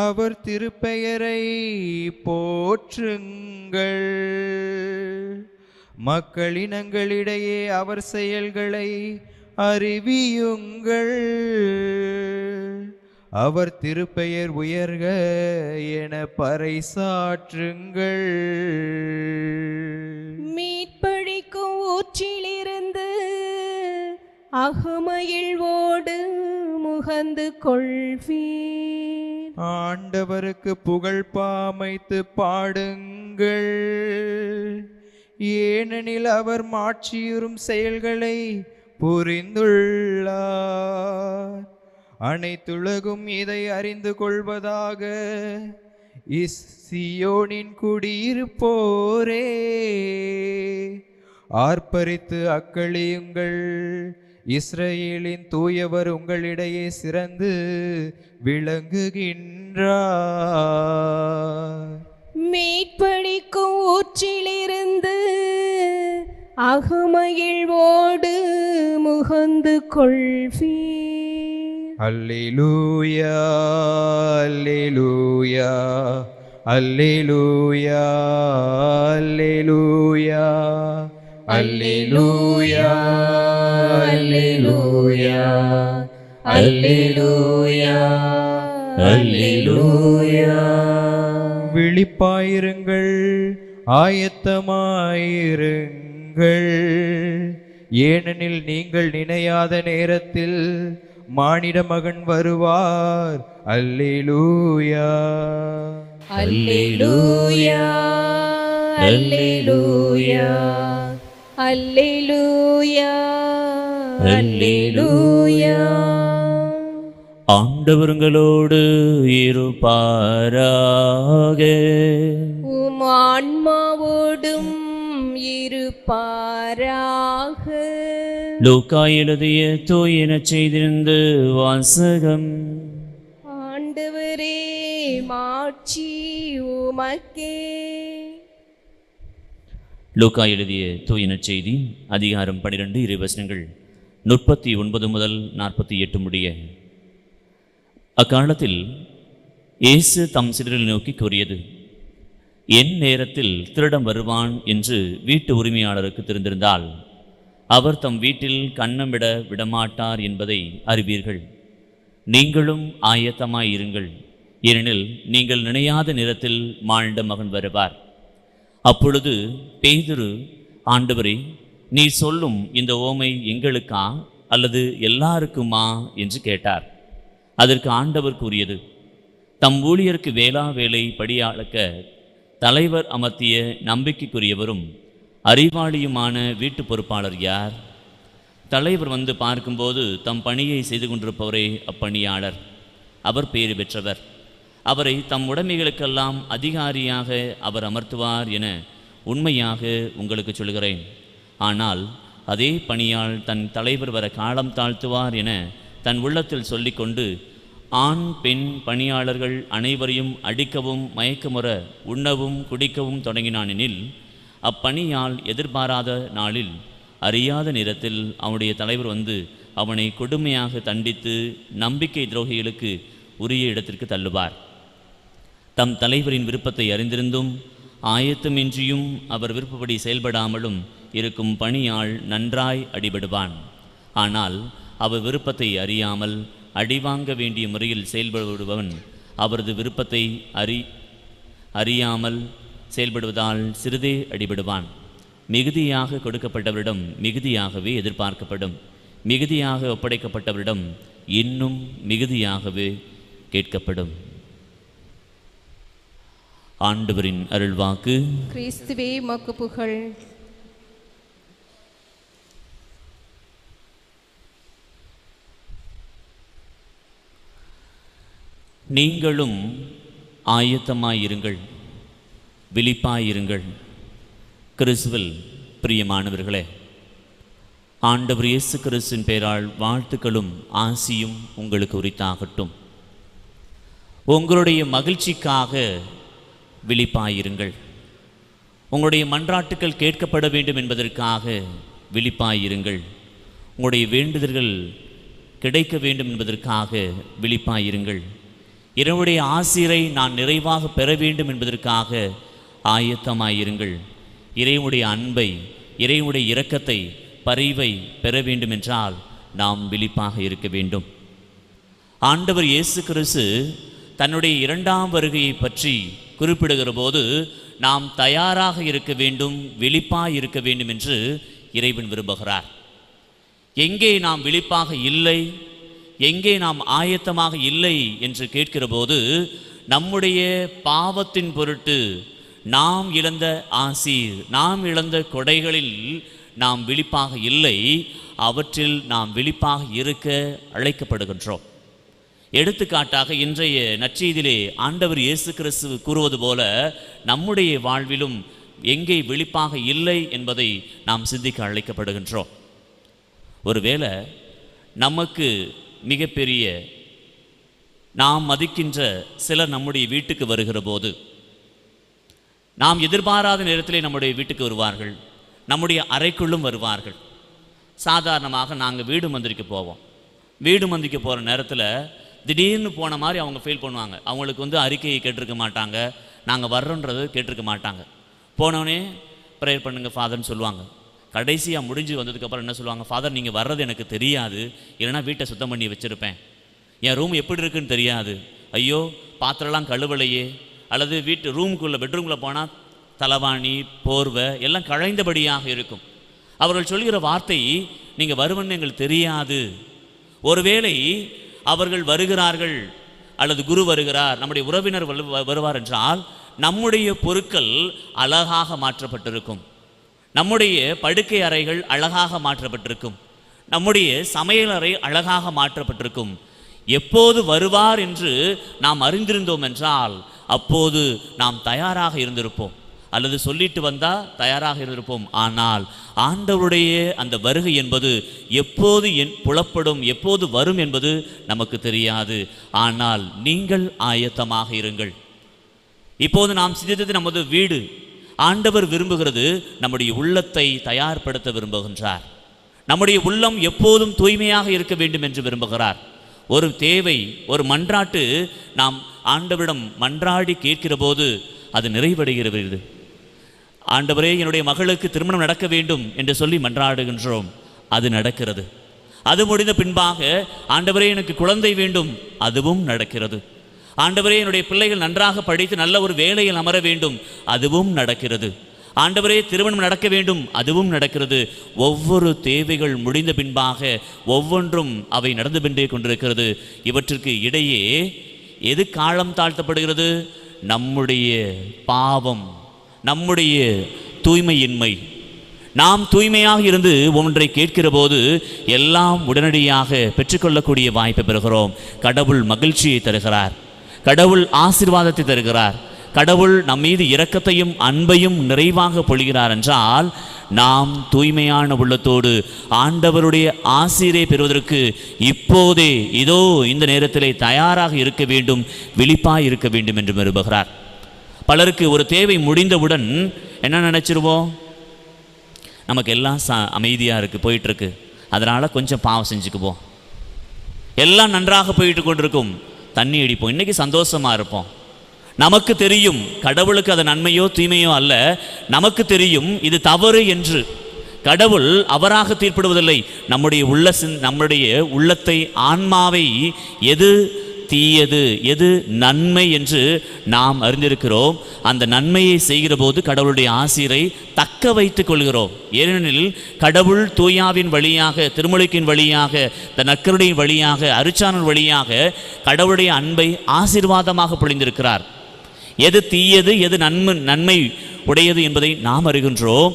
அவர் திருப்பெயரை போற்றுங்கள். மக்களினங்களிடையே அவர் செயல்களை அறிவியுங்கள். அவர் திருப்பெயர் உயர்க என பறைசாற்றுங்கள். மீட்பழிக்கும் ஊற்றிலிருந்து அகமகிழ்வோடு முகந்து கொள்வீர். ஆண்டவருக்கு புகழ் பாமைத்து பாடுங்கள், ஏனெனில் அவர் மாட்சியுறும் செயல்களை புரிந்துள்ளார். அனைத்துலகும் இதை அறிந்து கொள்வதாக. சியோனின் குடியிருப்போரே, ஆர்ப்பரித்து அக்களியுங்கள். இஸ்ரவேலின் தூயவர் உங்களிடையே சிறந்து விளங்குகின்றார். மீட்பழிக்கும் ஊற்றிலிருந்து அகமகிழ்வோடு முகந்து கொள்வீர். அல்லேலூயா, அல்லேலூயா, அல்லேலூயா, அல்லேலூயா, அல்லேலூயா, அல்லேலூயா, அல்லேலூயா, அல்லேலூயா. விழிப்பாயிருங்கள், ஆயத்தமாயிருங்கள், ஏனெனில் நீங்கள் நினையாத நேரத்தில் மானிட மகன் வருவார். அல்லேலூயா, அல்லேலூயா, அல்லேலூயா, அல்லேலூயா, அல்லேலூயா. ஆண்டவர்களோடு இருப்பாராக. உம் ஆன்மாவோடும் இருப்பாராக. லூக்கா எழுதிய தூய நற்செய்தியிலிருந்து வாசகம். ஆண்டவரே, மாட்சி உமக்கே. லூக்கா எழுதிய தூய நற்செய்தி அதிகாரம் 12 இறைவசனங்கள் 39 முதல் 48 முடிய. அக்காலத்தில் இயேசு தம் சீடர்களை நோக்கி கூறியது, என் நேரத்தில் திருடன் வருவான் என்று வீட்டு உரிமையாளருக்கு தெரிந்திருந்தால் அவர் தம் வீட்டில் கன்னமிட விடமாட்டார் என்பதை அறிவீர்கள். நீங்களும் ஆயத்தமாயிருங்கள், ஏனெனில் நீங்கள் நினையாத நேரத்தில் மானிட மகன் வருவார். அப்பொழுது பேதுரு, ஆண்டவரே, நீ சொல்லும் இந்த ஓமை எங்களுக்கா அல்லது எல்லாருக்குமா என்று கேட்டார். அதற்கு ஆண்டவர் கூறியது, தம் ஊழியருக்கு வேளா வேலை படியாளக்க தலைவர் அமர்த்திய நம்பிக்கைக்குரியவரும் அறிவாளியுமான வீட்டு பொறுப்பாளர் யார்? தலைவர் வந்து பார்க்கும்போது தம் பணியை செய்து கொண்டிருப்பவரே அப்பணியாளர். அவர் பேறு பெற்றவர். அவரை தம் உடைமைகளுக்கெல்லாம் அதிகாரியாக அவர் அமர்த்துவார் என உண்மையாக உங்களுக்கு சொல்கிறேன். ஆனால் அதே பணியால் தன் தலைவர் வர காலம் தாழ்த்துவார் என தன் உள்ளத்தில் சொல்லிக்கொண்டு ஆண் பெண் பணியாளர்கள் அனைவரையும் அடிக்கவும் மயக்கமுற உண்ணவும் குடிக்கவும் தொடங்கினானெனில் அப்பணியால் எதிர்பாராத நாளில் அறியாத நேரத்தில் அவனுடைய தலைவர் வந்து அவனை கொடுமையாக தண்டித்து நம்பிக்கை துரோகிகளுக்கு உரிய இடத்திற்கு தள்ளுவார். தம் தலைவரின் விருப்பத்தை அறிந்திருந்தும் ஆயத்தமின்றியும் அவர் விருப்பப்படி செயல்படாமலும் இருக்கும் பணியால் நன்றாய் அடிபடுவான். ஆனால் அவர் விருப்பத்தை அறியாமல் அடிவாங்க வேண்டிய முறையில் செயல்படுபவன் அவரது விருப்பத்தை அறியாமல் செயல்படுவதால் சிறிதே அடிபடுவான். மிகுதியாக கொடுக்கப்பட்டவரிடம் மிகுதியாகவே எதிர்பார்க்கப்படும், மிகுதியாக ஒப்படைக்கப்பட்டவரிடம் இன்னும் மிகுதியாகவே கேட்கப்படும். ஆண்டவரின் அருள்வாக்கு. கிறிஸ்துவே உமக்கு புகழ். நீங்களும் ஆயத்தமாயிருங்கள், விழிப்பாயிருங்கள். கிறிஸ்துவில் பிரியமானவர்களே, ஆண்டவர் இயேசு கிறிஸ்துவின் பெயரால் வாழ்த்துக்களும் ஆசியும் உங்களுக்கு உரித்தாகட்டும். உங்களுடைய மகிழ்ச்சிக்காக விழிப்பாயிருங்கள். உங்களுடைய மன்றாட்டுக்கள் கேட்கப்பட வேண்டும் என்பதற்காக விழிப்பாயிருங்கள். உங்களுடைய வேண்டுதல்கள் கிடைக்க வேண்டும் என்பதற்காக விழிப்பாயிருங்கள். இறைவனுடைய ஆசிரை நான் நிறைவாக பெற வேண்டும் என்பதற்காக ஆயத்தமாயிருங்கள். இறைவனுடைய அன்பை, இறைவனுடைய இரக்கத்தை, பரிவை பெற வேண்டும் என்றால் நாம் விழிப்பாக இருக்க வேண்டும். ஆண்டவர் இயேசு கிறிஸ்து தன்னுடைய இரண்டாம் வருகையை பற்றி குறிப்பிடுகிற போது நாம் தயாராக இருக்க வேண்டும், விழிப்பாக இருக்க வேண்டும் என்று இறைவன் விரும்புகிறார். எங்கே நாம் விழிப்பாக இல்லை, எங்கே நாம் ஆயத்தமாக இல்லை என்று கேட்கிற போது நம்முடைய பாவத்தின் பொருட்டு நாம் இழந்த ஆசீர், நாம் இழந்த கொடைகளில் நாம் விழிப்பாக இல்லை, அவற்றில் நாம் விழிப்பாக இருக்க அழைக்கப்படுகின்றோம். எடுத்துக்காட்டாக இன்றைய நற்செய்தியிலே ஆண்டவர் இயேசு கிறிஸ்து கூறுவது போல நம்முடைய வாழ்விலும் எங்கே விழிப்பாக இல்லை என்பதை நாம் சிந்திக்க அழைக்கப்படுகின்றோம். ஒருவேளை நமக்கு மிகப்பெரிய நாம் மதிக்கின்ற சிலர் நம்முடைய வீட்டுக்கு வருகிற போது, நாம் எதிர்பாராத நேரத்திலே நம்முடைய வீட்டுக்கு வருவார்கள், நம்முடைய அறைக்குள்ளும் வருவார்கள். சாதாரணமாக நாங்கள் வீடு மந்திரிக்க போவோம். வீடு மந்திரிக்க போகிற நேரத்தில் திடீர்னு போன மாதிரி அவங்க ஃபீல் பண்ணுவாங்க. அவங்களுக்கு அறிக்கையை கேட்டிருக்க மாட்டாங்க, நாங்கள் வர்றோன்றது கேட்டிருக்க மாட்டாங்க. போனோடனே ப்ரேயர் பண்ணுங்க ஃபாதர்னு சொல்லுவாங்க. கடைசியாக முடிஞ்சு வந்ததுக்கப்புறம் என்ன சொல்லுவாங்க, ஃபாதர் நீங்கள் வர்றது எனக்கு தெரியாது, இல்லைனா வீட்டை சுத்தம் பண்ணி வச்சுருப்பேன், என் ரூம் எப்படி இருக்குன்னு தெரியாது, ஐயோ பாத்திரம்லாம் கழுவலையே, அல்லது வீட்டு ரூமுக்குள்ளே பெட்ரூமில் போனால் தலைவாணி போர்வை எல்லாம் கழைந்தபடியாக இருக்கும். அவர்கள் சொல்கிற வார்த்தை, நீங்கள் வருவன்னு எங்களுக்கு தெரியாது. ஒருவேளை அவர்கள் வருகிறார்கள் அல்லது குரு வருகிறார், நம்முடைய உறவினர் வருவார் என்றால் நம்முடைய பொருட்கள் அழகாக மாற்றப்பட்டிருக்கும், நம்முடைய படுக்கை அறைகள் அழகாக மாற்றப்பட்டிருக்கும், நம்முடைய சமையல் அறை அழகாக மாற்றப்பட்டிருக்கும். எப்போது வருவார் என்று நாம் அறிந்திருந்தோம் என்றால் அப்போது நாம் தயாராக இருந்திருப்போம், அல்லது சொல்லிட்டு வந்தால் தயாராக இருந்திருப்போம். ஆனால் ஆண்டவருடைய அந்த வருகை என்பது எப்போது புலப்படும், எப்போது வரும் என்பது நமக்கு தெரியாது. ஆனால் நீங்கள் ஆயத்தமாக இருங்கள். இப்போது நாம் சிந்தித்தது நமது வீடு. ஆண்டவர் விரும்புகிறது நம்முடைய உள்ளத்தை தயார்படுத்த விரும்புகின்றார். நம்முடைய உள்ளம் எப்போதும் தூய்மையாக இருக்க வேண்டும் என்று விரும்புகிறார். ஒரு தேவை, ஒரு மன்றாட்டு நாம் ஆண்டவரிடம் மன்றாடி கேட்கிற போது அது நிறைவடைகிறது. ஆண்டவரே என்னுடைய மகளுக்கு திருமணம் நடக்க வேண்டும் என்று சொல்லி மன்றாடுகின்றோம், அது நடக்கிறது. அது முடிந்த பின்பாக ஆண்டவரே எனக்கு குழந்தை வேண்டும், அதுவும் நடக்கிறது. ஆண்டவரே என்னுடைய பிள்ளைகள் நன்றாக படித்து நல்ல ஒரு வேலையில் அமர வேண்டும், அதுவும் நடக்கிறது. ஆண்டவரே திருமணம் நடக்க வேண்டும், அதுவும் நடக்கிறது. ஒவ்வொரு தேவைகள் முடிந்த பின்பாக ஒவ்வொன்றும் அவை நடந்து கொண்டே கொண்டிருக்கிறது. இவற்றிற்கு இடையே எது காலம் தாழ்த்தப்படுகிறது? நம்முடைய பாவம், நம்முடைய தூய்மையின்மை. நாம் தூய்மையாக இருந்து ஒன்றை கேட்கிற போது எல்லாம் உடனடியாக பெற்றுக்கொள்ளக்கூடிய வாய்ப்பை பெறுகிறோம். கடவுள் மகிழ்ச்சியை தருகிறார், கடவுள் ஆசீர்வாதத்தை தருகிறார், கடவுள் நம் மீது இரக்கத்தையும் அன்பையும் நிறைவாக பொழிகிறார் என்றால் நாம் தூய்மையான உள்ளத்தோடு ஆண்டவருடைய ஆசீரை பெறுவதற்கு இப்போதே இதோ இந்த நேரத்திலே தயாராக இருக்க வேண்டும், விழிப்பாய் இருக்க வேண்டும் என்று விரும்புகிறார். பலருக்கு ஒரு தேவை முடிந்தவுடன் என்ன நினச்சிருவோம், நமக்கு எல்லாம் அமைதியாக இருக்குது, போயிட்டுருக்கு, அதனால் கொஞ்சம் பாவம் செஞ்சுக்குவோம், எல்லாம் நன்றாக போயிட்டு கொண்டிருக்கும், தண்ணி அடிப்போம், இன்றைக்கி சந்தோஷமாக இருப்போம். நமக்கு தெரியும் கடவுளுக்கு அது நன்மையோ தீமையோ அல்ல, நமக்கு தெரியும் இது தவறு என்று. கடவுள் அவராக தீர்ப்பிடுவதில்லை. நம்முடைய உள்ளத்தை, ஆன்மாவை எது தீயது எது நன்மை என்று நாம் அறிந்திருக்கிறோம். அந்த நன்மையை செய்கிற போது கடவுளுடைய ஆசீரை தக்க வைத்துக் கொள்கிறோம். ஏனெனில் கடவுள் தூயாவின் வழியாக, திருமுழுக்கின் வழியாக, இந்த நற்கருணையின் வழியாக, அருட்சானல் வழியாக கடவுளுடைய அன்பை ஆசீர்வாதமாக பொழிந்திருக்கிறார். எது தீயது எது நன்மை உடையது என்பதை நாம் அறிகின்றோம்.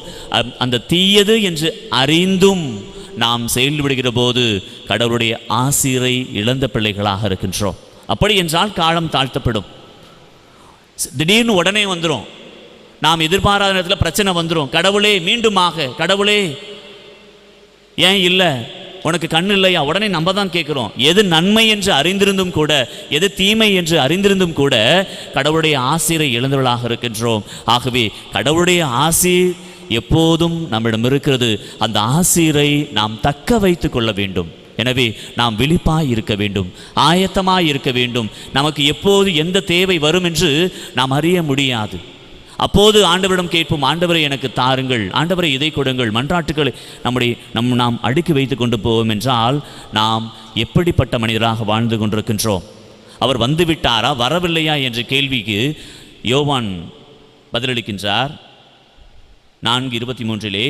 அந்த தீயது என்று அறிந்தும் நாம் செயல்படுகிற போது கடவுளுடைய ஆசீரை இழந்த பிள்ளைகளாக இருக்கின்றோம். அப்படி என்றால் காலம் தாழ்த்தப்படும். திடீர்னு உடனே வந்துடும், நாம் எதிர்பாராத நேரத்தில் பிரச்சனை வந்துடும். கடவுளே மீண்டுமாக, கடவுளே ஏன் இல்லை, உனக்கு கண் இல்லையா? உடனே நம்ம தான் கேட்குறோம். எது நன்மை என்று அறிந்திருந்தும் கூட, எது தீமை என்று அறிந்திருந்தும் கூட கடவுளுடைய ஆசீரை இழந்தவர்களாக இருக்கின்றோம். ஆகவே கடவுளுடைய ஆசீர் எப்போதும் நம்மிடம் இருக்கிறது. அந்த ஆசீரை நாம் தக்க வைத்து கொள்ள வேண்டும். எனவே நாம் விழிப்பாய் இருக்க வேண்டும், ஆயத்தமாய் இருக்க வேண்டும். நமக்கு எப்போது எந்த தேவை வரும் என்று நாம் அறிய முடியாது. அப்போது ஆண்டவரிடம் கேட்போம், ஆண்டவரை எனக்கு தாருங்கள், ஆண்டவரை இதை கொடுங்கள். மன்றாட்டுக்களை நாம் அடுக்கி வைத்து கொண்டு போவோம் என்றால் நாம் எப்படிப்பட்ட மனிதராக வாழ்ந்து கொண்டிருக்கின்றோம்? அவர் வந்து விட்டாரா வரவில்லையா என்ற கேள்விக்கு யோவான் பதிலளிக்கின்றார் 4:23.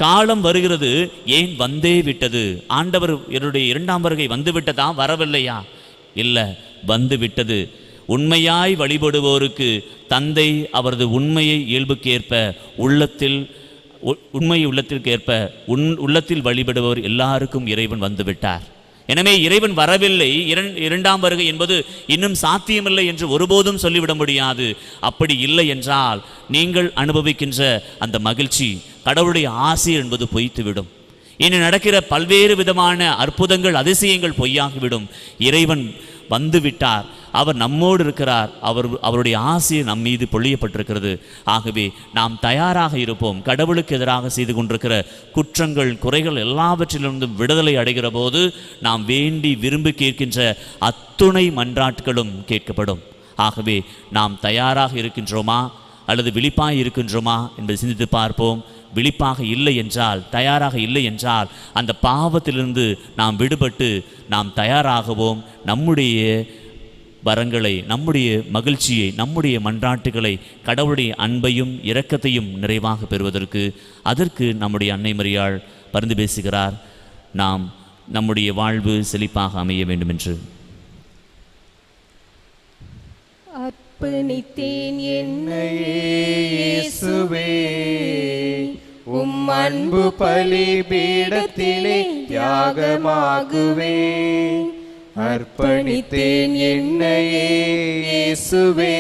காலம் வருகிறது, ஏன் வந்தே விட்டது. ஆண்டவர் என்னுடைய இரண்டாம் வருகை வந்து விட்டதா வரவில்லையா? இல்லை, வந்து விட்டது. உண்மையாய் வழிபடுவோருக்கு தந்தை அவரது உண்மையை இயல்புக்கேற்ப உள்ளத்தில் வழிபடுவோர் எல்லாருக்கும் இறைவன் வந்துவிட்டார். எனவே இறைவன் வரவில்லை, இரண்டாம் வருகை என்பது இன்னும் சாத்தியமில்லை என்று ஒருபோதும் சொல்லிவிட முடியாது. அப்படி இல்லை என்றால் நீங்கள் அனுபவிக்கின்ற அந்த மகிழ்ச்சி, கடவுளுடைய ஆசை என்பது பொய்த்துவிடும். இனி நடக்கிற பல்வேறு விதமான அற்புதங்கள் அதிசயங்கள் பொய்யாகிவிடும். இறைவன் வந்துவிட்டார், அவர் நம்மோடு இருக்கிறார், அவருடைய ஆசை நம் மீது பொழியப்பட்டிருக்கிறது. ஆகவே நாம் தயாராக இருப்போம். கடவுளுக்கு எதிராக செய்து கொண்டிருக்கிற குற்றங்கள் குறைகள் எல்லாவற்றிலிருந்தும் விடுதலை அடைகிற போது நாம் வேண்டி விரும்பி கேட்கின்ற அத்துணை மன்றாட்டுகளும் கேட்கப்படும். ஆகவே நாம் தயாராக இருக்கின்றோமா அல்லது விழிப்பாய் இருக்கின்றோமா என்பதை சிந்தித்து பார்ப்போம். விழிப்பாக இல்லை என்றால், தயாராக இல்லை என்றால், அந்த பாவத்திலிருந்து நாம் விடுபட்டு நாம் தயாராகவும் நம்முடைய வரங்களை, நம்முடைய மகிழ்ச்சியை, நம்முடைய மன்றாட்டுகளை, கடவுளுடைய அன்பையும் இரக்கத்தையும் நிறைவாக பெறுவதற்கு அதற்கு நம்முடைய அன்னை மரியாள் பரிந்து பேசுகிறார். நாம் நம்முடைய வாழ்வு செழிப்பாக அமைய வேண்டும் என்று. அர்ப்பணித்தேன் என்னையே இயேசுவே, உம் அன்பு பலிபீடத்திலே தியாகமாகுவேன். அர்ப்பணித்தேன் என்னையே இயேசுவே,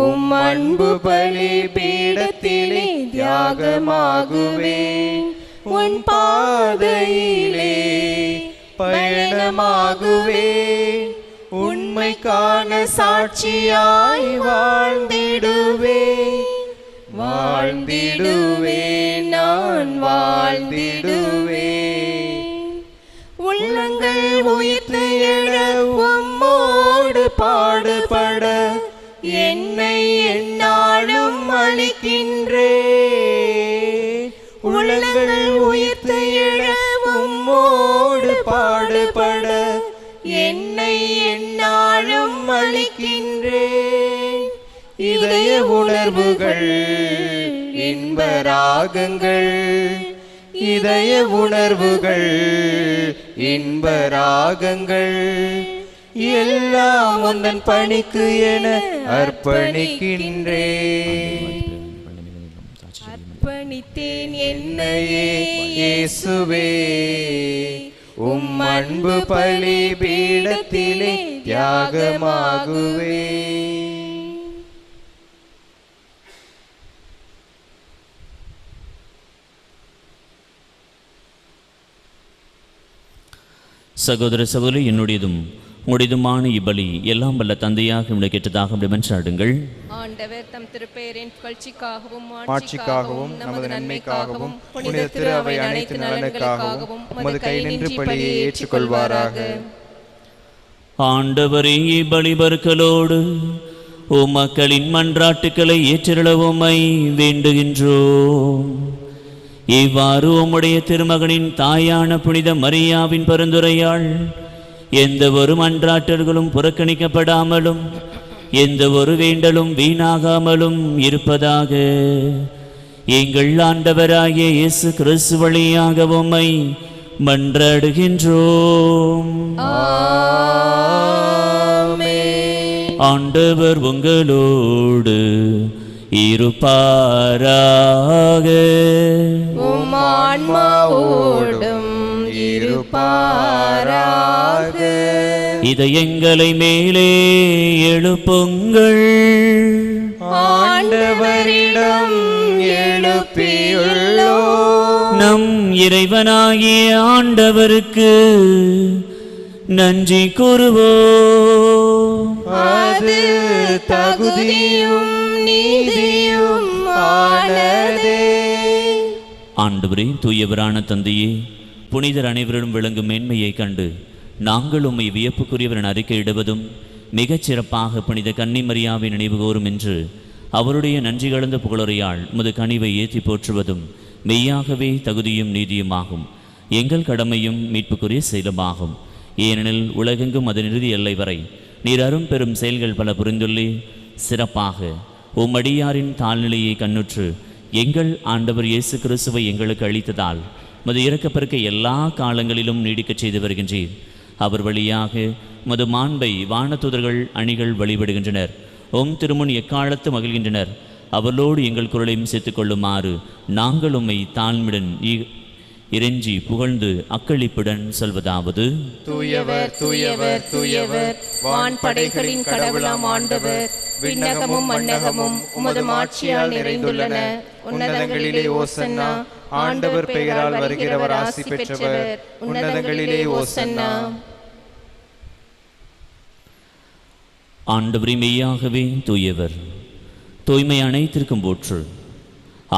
உம் அன்பு பலிபீடத்திலே தியாகமாகுவேன். உன் பாதையிலே பயணமாகுவேன். உண்மைக்கான சாட்சியாய் வாழ்ந்திடுவேன். வாழ்ந்திடுவேன், நான் வாழ்ந்திடுவேன். உள்ளங்கள் உயிர்த்து எழ உம்மோடு பாடுபட என்னை எந்நாளும் அளிக்கின்றேன். உள்ளங்கள் உயிர்த்து எழ உம்மோடு பாடுபட என்னை எந்நாளும் அளிக்கின்றேன். இதய உணர்வுகள் இன்ப ராகங்கள், இதய உணர்வுகள் இன்ப ராகங்கள், எல்லாம் உந்தன் பணிக்கு என அர்ப்பணிக்கின்றேன். அர்ப்பணித்தேன் என்னையே இயேசுவே, உம் அன்பு பலிபீடத்திலே தியாகமாகுவேன். சகோதர சகோதரி, என்னுடையதும் உங்களுடையதுமான இப்பலி எல்லாம் வல்ல தந்தையாக உங்களை கேட்டதாக மன்றாடுங்கள். ஆண்டவர் தம் திருப்பெயரின் புகழ்ச்சிக்காகவும் மாட்சிக்காகவும் நமது நன்மைக்காகவும் புனித திரு அவை அனைத்து நலனுக்காகவும் உமது கை நின்று பலியை ஏற்றுக்கொள்வாராக. ஆண்டவரே, இப்பலி பருக்களோடு உமக்களின் மன்றாட்டுக்களை ஏற்றிடவுமை வேண்டுகின்றோம். இவ்வாறு உம்முடைய திருமகனின் தாயான புனித மரியாவின் பரிந்துரையால் எந்த ஒரு மன்றாட்டர்களும் புறக்கணிக்கப்படாமலும் எந்த ஒரு வேண்டலும் வீணாகாமலும் இருப்பதாக எங்கள் ஆண்டவராகிய இயேசு கிறிஸ்து வழியாக உம்மை மன்றாடுகின்றோம். ஆண்டவர் உங்களோடு இருப்பாராக. உம் ஆன்மாவோடும் இருப்பாராக. இதயங்களை மேலே எழுப்புங்கள். ஆண்டவரிடம் எழுப்பியுள்ளோம். நம் இறைவனாகிய ஆண்டவருக்கு நன்றி கூறுவோம். அது தகுதியும் நீதியும் ஆனதே. ஆண்டவரே, தூயவரான தந்தையே, புனிதர் அனைவரிடம் விளங்கும் மேன்மையை கண்டு நாங்கள் உம்மை வியப்புக்குரியவர் என அறிக்கையிடுவதும் மிகச் சிறப்பாக புனித கன்னி மரியாவை நினைவுகூரும் என்று அவருடைய நன்றி கலந்த புகழுரையால் உமது கனிவை ஏற்றி போற்றுவதும் மெய்யாகவே தகுதியும் நீதியுமாகும். எங்கள் கடமையும் மீட்புக்குரிய செயலுமாகும். ஏனெனில் உலகெங்கும் அதன் இறுதி எல்லை வரை நீர் அரும் பெரும் செயல்கள் பல புரிந்துள்ளே. சிறப்பாக உம்மடியாரின் தாழ்நிலையை கண்ணுற்று எங்கள் ஆண்டவர் இயேசு கிறிஸ்துவை எங்களுக்கு அளித்ததால் மது இறக்கப்பெருக்க எல்லா காலங்களிலும் நீடிக்கச் செய்து வருகின்றீர். அவர் வழியாக மது மாண்பை வானதூதர்கள் அணிகள் வழிபடுகின்றனர். திருமுன் எக்காலத்து மகிழ்கின்றனர். அவர்களோடு எங்கள் குரலையும் சேர்த்துக் கொள்ளுமாறு நாங்கள் உம்மை தாழ்மையுடன் இறைஞ்சி புகழ்ந்து அக்களிப்புடன் சொல்வதாவது: தூயவர் தூயவர் தூயவர், வான் படைகளின் கடவுளாம் ஆண்டவர், விண்ணகமும் மண்ணகமும் உமது ஆட்சியால் நிறைந்துள்ளன. உன்னதங்களிலே ஓசன்னா. ஆண்டவர் பெயரால் வருகிறவர் ஆசி பெற்றவர். உன்னதங்களிலே ஓசன்னா. ஆண்டவரே மெய்யாகவே தூயவர், தூய்மை அனைத்திற்கும் போற்று.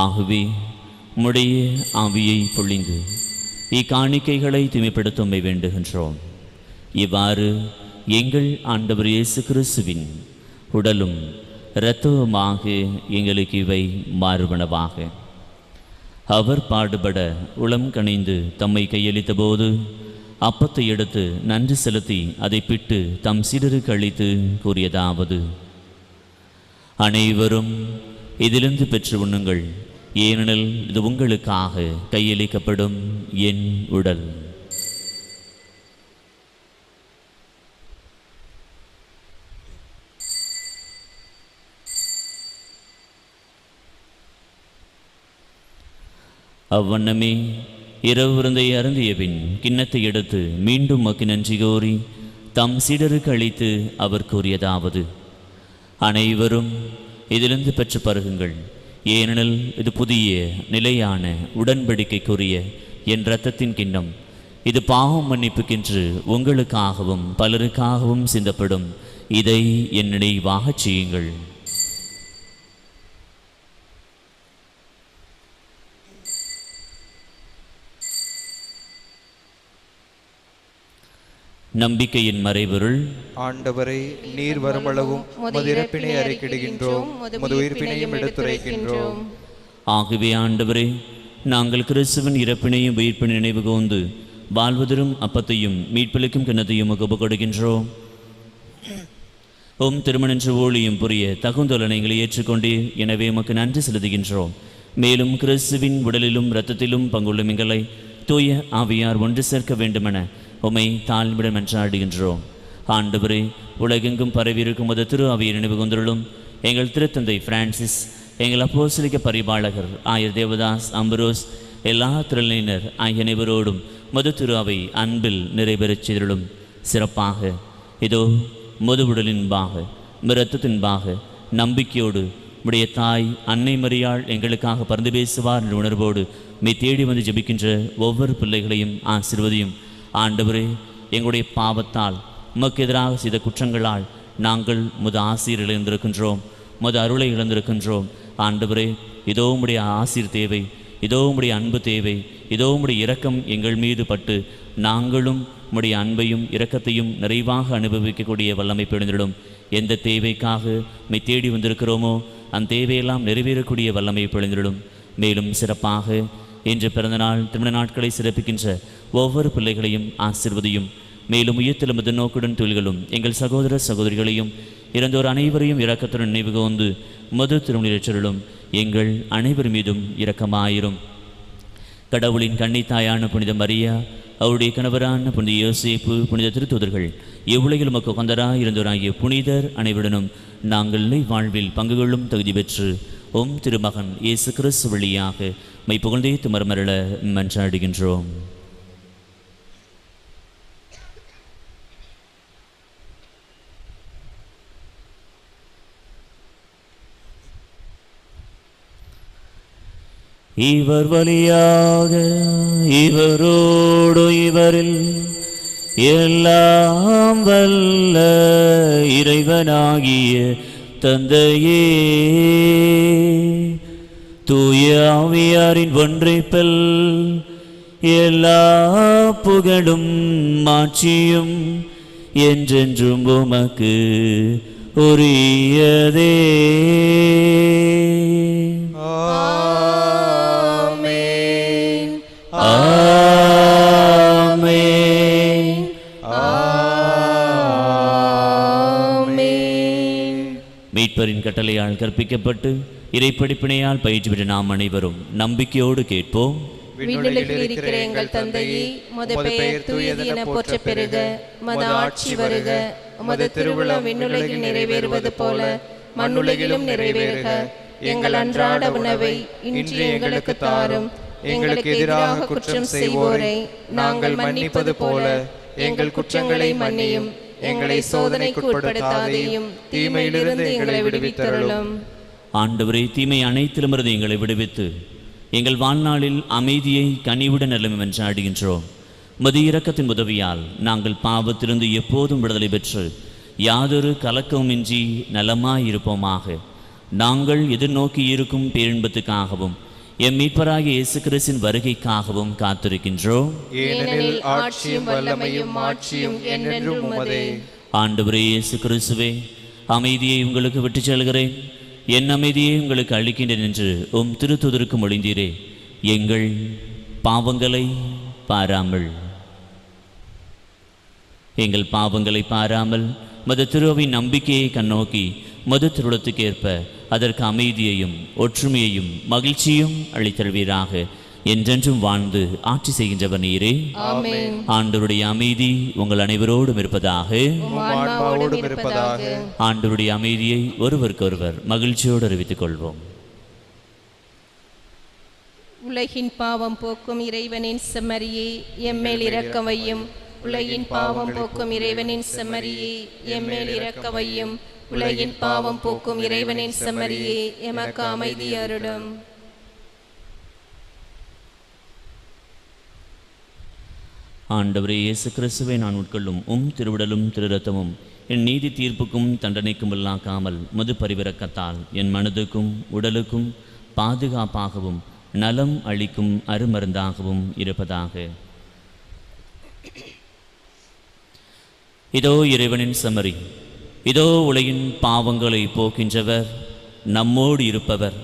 ஆகவே உம்முடைய ஆவியை பொழிந்து இக்காணிக்கைகளை தூய்மைப்படுத்த வேண்டுகின்றோம். இவ்வாறு எங்கள் ஆண்டவர் இயேசு கிறிஸ்துவின் உடலும் இரத்தவுமாக எங்களுக்கு இவை மாறுபனவாக. அவர் பாடுபட உளம் கனிந்து தம்மை கையளித்த போது அப்பத்தை எடுத்து நன்றி செலுத்தி அதை பிட்டு தம் சீடருக்கு அளித்து கூறியதாவது: அனைவரும் இதிலிருந்து பெற்று உண்ணுங்கள், ஏனெனில் இது உங்களுக்காக கையளிக்கப்படும் என் உடல். அவ்வண்ணமே இரவு விருந்தை அருந்திய பின் கிண்ணத்தை எடுத்து மீண்டும் மக்கு நன்றி கோரி தம் சீடருக்கு அளித்து அவர் கூறியதாவது: அனைவரும் இதிலிருந்து பெற்று பருகுங்கள், ஏனெனில் இது புதிய நிலையான உடன்படிக்கைக்குரிய என் இரத்தத்தின் கிண்ணம். இது பாவம் மன்னிப்புக்கென்று உங்களுக்காகவும் பலருக்காகவும் சிந்தப்படும். இதை என் நினைவாகச் செய்யுங்கள். நம்பிக்கையின் மறைபொருள்: ஆண்டவரை, நீர் வருமளவும் உமது இறப்பினை அறிக்கையிடுகின்றோம், உமது உயிர்ப்பினையும் எடுத்துரைக்கின்றோம். ஆகவே ஆண்டவரே, நாங்கள் கிறிஸ்துவின் இறப்பினையும் உயிர்ப்பினை நினைவு கூர்ந்து வாழ்வதரும் அப்பத்தையும் மீட்பளிக்கும் கிண்ணத்தையும் ஒப்பு கொடுக்கின்றோம். திருமணன்று ஊழியம் புரிய தகுந்தொலனை எங்களை ஏற்றுக்கொண்டீர். எனவே உமக்கு நன்றி செலுத்துகின்றோம். மேலும் கிறிஸ்துவின் உடலிலும் இரத்தத்திலும் பங்குள்ள எங்களை தூய ஆவியார் ஒன்று சேர்க்க வேண்டுமென உம்மை தாழ்மையுடன் மன்றாடுகின்றோம். ஆண்டவரே, உலகெங்கும் பரவியிருக்கும் மது திரு ஆவியை நினைவு கொண்டுள்ளும். எங்கள் திருத்தந்தை பிரான்சிஸ், எங்கள் அப்போஸ்தலிக பரிபாலகர் ஆயர் தேவதாஸ், அம்பரோஸ், எல்லா திருநிலையினர் ஆகிய அனைவரோடும் மது திரு அவை அன்பில் நிறைவேறச் செய்துள்ளும். சிறப்பாக இதோ மது உடலின்பாக இரத்தத்தின்பாக நம்பிக்கையோடு உடைய தாய் அன்னை மரியாள் எங்களுக்காக பரிந்து பேசுவார் என்ற உணர்வோடு மெய் தேடி வந்து ஜெபிக்கின்ற ஒவ்வொரு பிள்ளைகளையும் ஆசீர்வதியும். ஆண்டவரே, எங்களுடைய பாவத்தால் உமக்கு எதிராக செய்த குற்றங்களால் நாங்கள் முது ஆசீர் இழந்திருக்கின்றோம், முது அருளை இழந்திருக்கின்றோம். ஆண்டவரே, இதோ உம்முடைய ஆசீர் தேவை, இதோ உம்முடைய அன்பு தேவை, இதோ உம்முடைய இரக்கம் எங்கள் மீது பட்டு நாங்களும் உம்முடைய அன்பையும் இரக்கத்தையும் நிறைவாக அனுபவிக்கக்கூடிய வல்லமை பிறந்திடும். எந்த தேவைக்காக மெய் தேடி வந்திருக்கிறோமோ அந்த தேவையெல்லாம் நிறைவேறக்கூடிய வல்லமை பிறந்திடும். மேலும் சிறப்பாக இன்று பிறந்தநாள் திருமண நாட்களை சிறப்பிக்கின்ற ஒவ்வொரு பிள்ளைகளையும் ஆசீர்வதியும். மேலும் உயிர்த்தெழும் நோக்குடன் தொழில்களும் எங்கள் சகோதர சகோதரிகளையும் இறந்தோர் அனைவரையும் இரக்கத்துடன் நினைவு கூர்ந்து மது திருமணிலும் எங்கள் அனைவர் மீதும் இரக்கமாயிரும். கடவுளின் கன்னித்தாயான புனித மரியா, அவருடைய கணவரான புனித யோசேப்பு, புனித திருத்தூதர்கள், எவ்வுலகில் உமக்கு கொந்தராய் இருந்தோராகிய புனிதர் அனைவருடனும் நாங்கள் வாழ்வில் பங்கு கொள்ளும் தகுதி பெற்று திருமகன் இயேசு கிறிஸ்து வழியாக மை புகழ்ந்தே துமரமரள மன்றாடுகின்றோம். இவர் வழியாக இவரோடு இவரில் எல்லாம் வல்ல இறைவனாகிய தந்தையே, தூய ஆவியாரின் ஒன்றைப்பல் எல்லா புகழும் மாட்சியும் என்றென்றும் உமக்கு உரியதே. ஆமென். ஆமென். ஆமென். மீட்பரின் கட்டளையால் கற்பிக்கப்பட்டு இறைப்படிப்பினையால் பயிற்சி பெற்ற நாம் அனைவரும் நம்பிக்கையோடு கேட்போம். விண்ணுலகில் இருக்கிற எங்கள் தந்தையே, உமது பெயர் தூயது என போற்றப் பெறுக. உமது ஆட்சி வருக. உமது திருவுளம் விண்ணுலகில் நிறைவேறுவது போல மண்ணுலகிலும் நிறைவேறுக. எங்கள் அன்றாட உணவை இன்று எங்களுக்கு தாரும். எங்களுக்கு எதிராக குற்றம் செய்வோரை நாங்கள் மன்னிப்பது போல எங்கள் குற்றங்களை மன்னியும். எங்களை சோதனைக்கு உட்படுத்தாதேயும், தீமையிலிருந்து எங்களை விடுவித்தருளும். ஆண்டவரே, தீமை அனைத்திலுமிருந்து எங்களை விடுவித்து எங்கள் வாழ்நாளில் அமைதியை கனிவுடன் நலமும் என்று ஆடுகின்றோம். உமது இரக்கத்தின் உதவியால் நாங்கள் பாவத்திலிருந்து எப்போதும் விடுதலை பெற்று யாதொரு கலக்கமுமின்றி நலமாயிருப்போமாக. நாங்கள் எதிர்நோக்கி இருக்கும் பேரின்பத்துக்காகவும் எம் மீட்பராகிய இயேசு கிறிஸ்தின் வருகைக்காகவும் காத்திருக்கின்றோம். ஏனெனில் ஆட்சியும் வல்லமையும் மாட்சியும் என்றென்றும் உமதே. ஆண்டவரே இயேசு கிறிஸ்துவே, அமைதியை உங்களுக்கு விட்டுச் செல்கிறேன், என் அமைதியை உங்களுக்கு அளிக்கின்றேன் என்று உம் திருத்துதருக்கு மொழிந்தீரே. எங்கள் பாவங்களை பாராமல் மது திருவின் நம்பிக்கையை கண்ணோக்கி மது திருடத்துக்கேற்ப அதற்கு அமைதியையும் ஒற்றுமையையும் மகிழ்ச்சியும் அளித்தருவீராக. என்றென்றும் வாழ்ந்து ஆட்சி செய்கின்றவர் நீரே. ஆமென். ஆண்டவருடைய அமைதி உங்கள் அனைவரோடும் இருப்பதாக. ஆன்மாவோடும் இருப்பதாக. ஆண்டவருடைய அமைதியை ஒருவருக்கொருவர் மகிழ்ச்சியோடு அறிவித்துக் கொள்வோம். உலகின் பாவம் போக்கும் இறைவனின் செம்மறியே, எம்மேல் இரக்கம் வையும். உலகின் பாவம் போக்கும் இறைவனின் செம்மறியே, எம்மேல் இரக்கம் வையும். உலகின் பாவம் போக்கும் இறைவனின் செம்மறியே, எமக்கு அமைதி அருளும். ஆண்டவரே இயேசு கிறிஸ்துவை நான் உட்கொள்ளும் திருவிடலும் திருரத்தமும் என் நீதி தீர்ப்புக்கும் தண்டனைக்கும் இல்லாக்காமல் மது பரிவிறக்கத்தால் என் மனதுக்கும் உடலுக்கும் பாதுகாப்பாகவும் நலம் அளிக்கும் அருமருந்தாகவும் இருப்பதாக. இதோ இறைவனின் செம்மறி, இதோ உலகின் பாவங்களை போக்கின்றவர், நம்மோடு இருப்பவர்,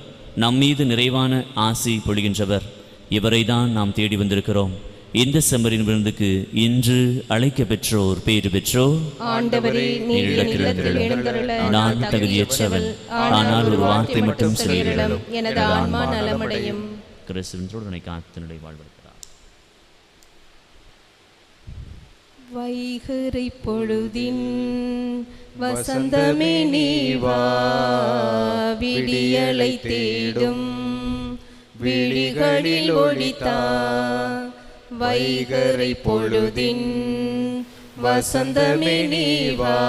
நம்மீது நிறைவான ஆசி பொழிகின்றவர். இவரை தான் நாம் தேடி வந்திருக்கிறோம். இந்த செம்மறியின் விருந்துக்கு இன்று அழைக்க பெற்றோர் பேறு பெற்றோர். நான் தகுதியற்றவன், ஆனால் ஒரு வார்த்தை மட்டும் சொல்லிவிடும், எனது ஆன்மா நலமடையும். கிறிஸ்துவின் காத்து வாழ்வதற்காக. வைகரை பொழுதின் வசந்தமே நீவா, விடியலை தேடும் விழிகளில் ஒளித்தா. வைகரை பொழுதின் வசந்தமே நீவா,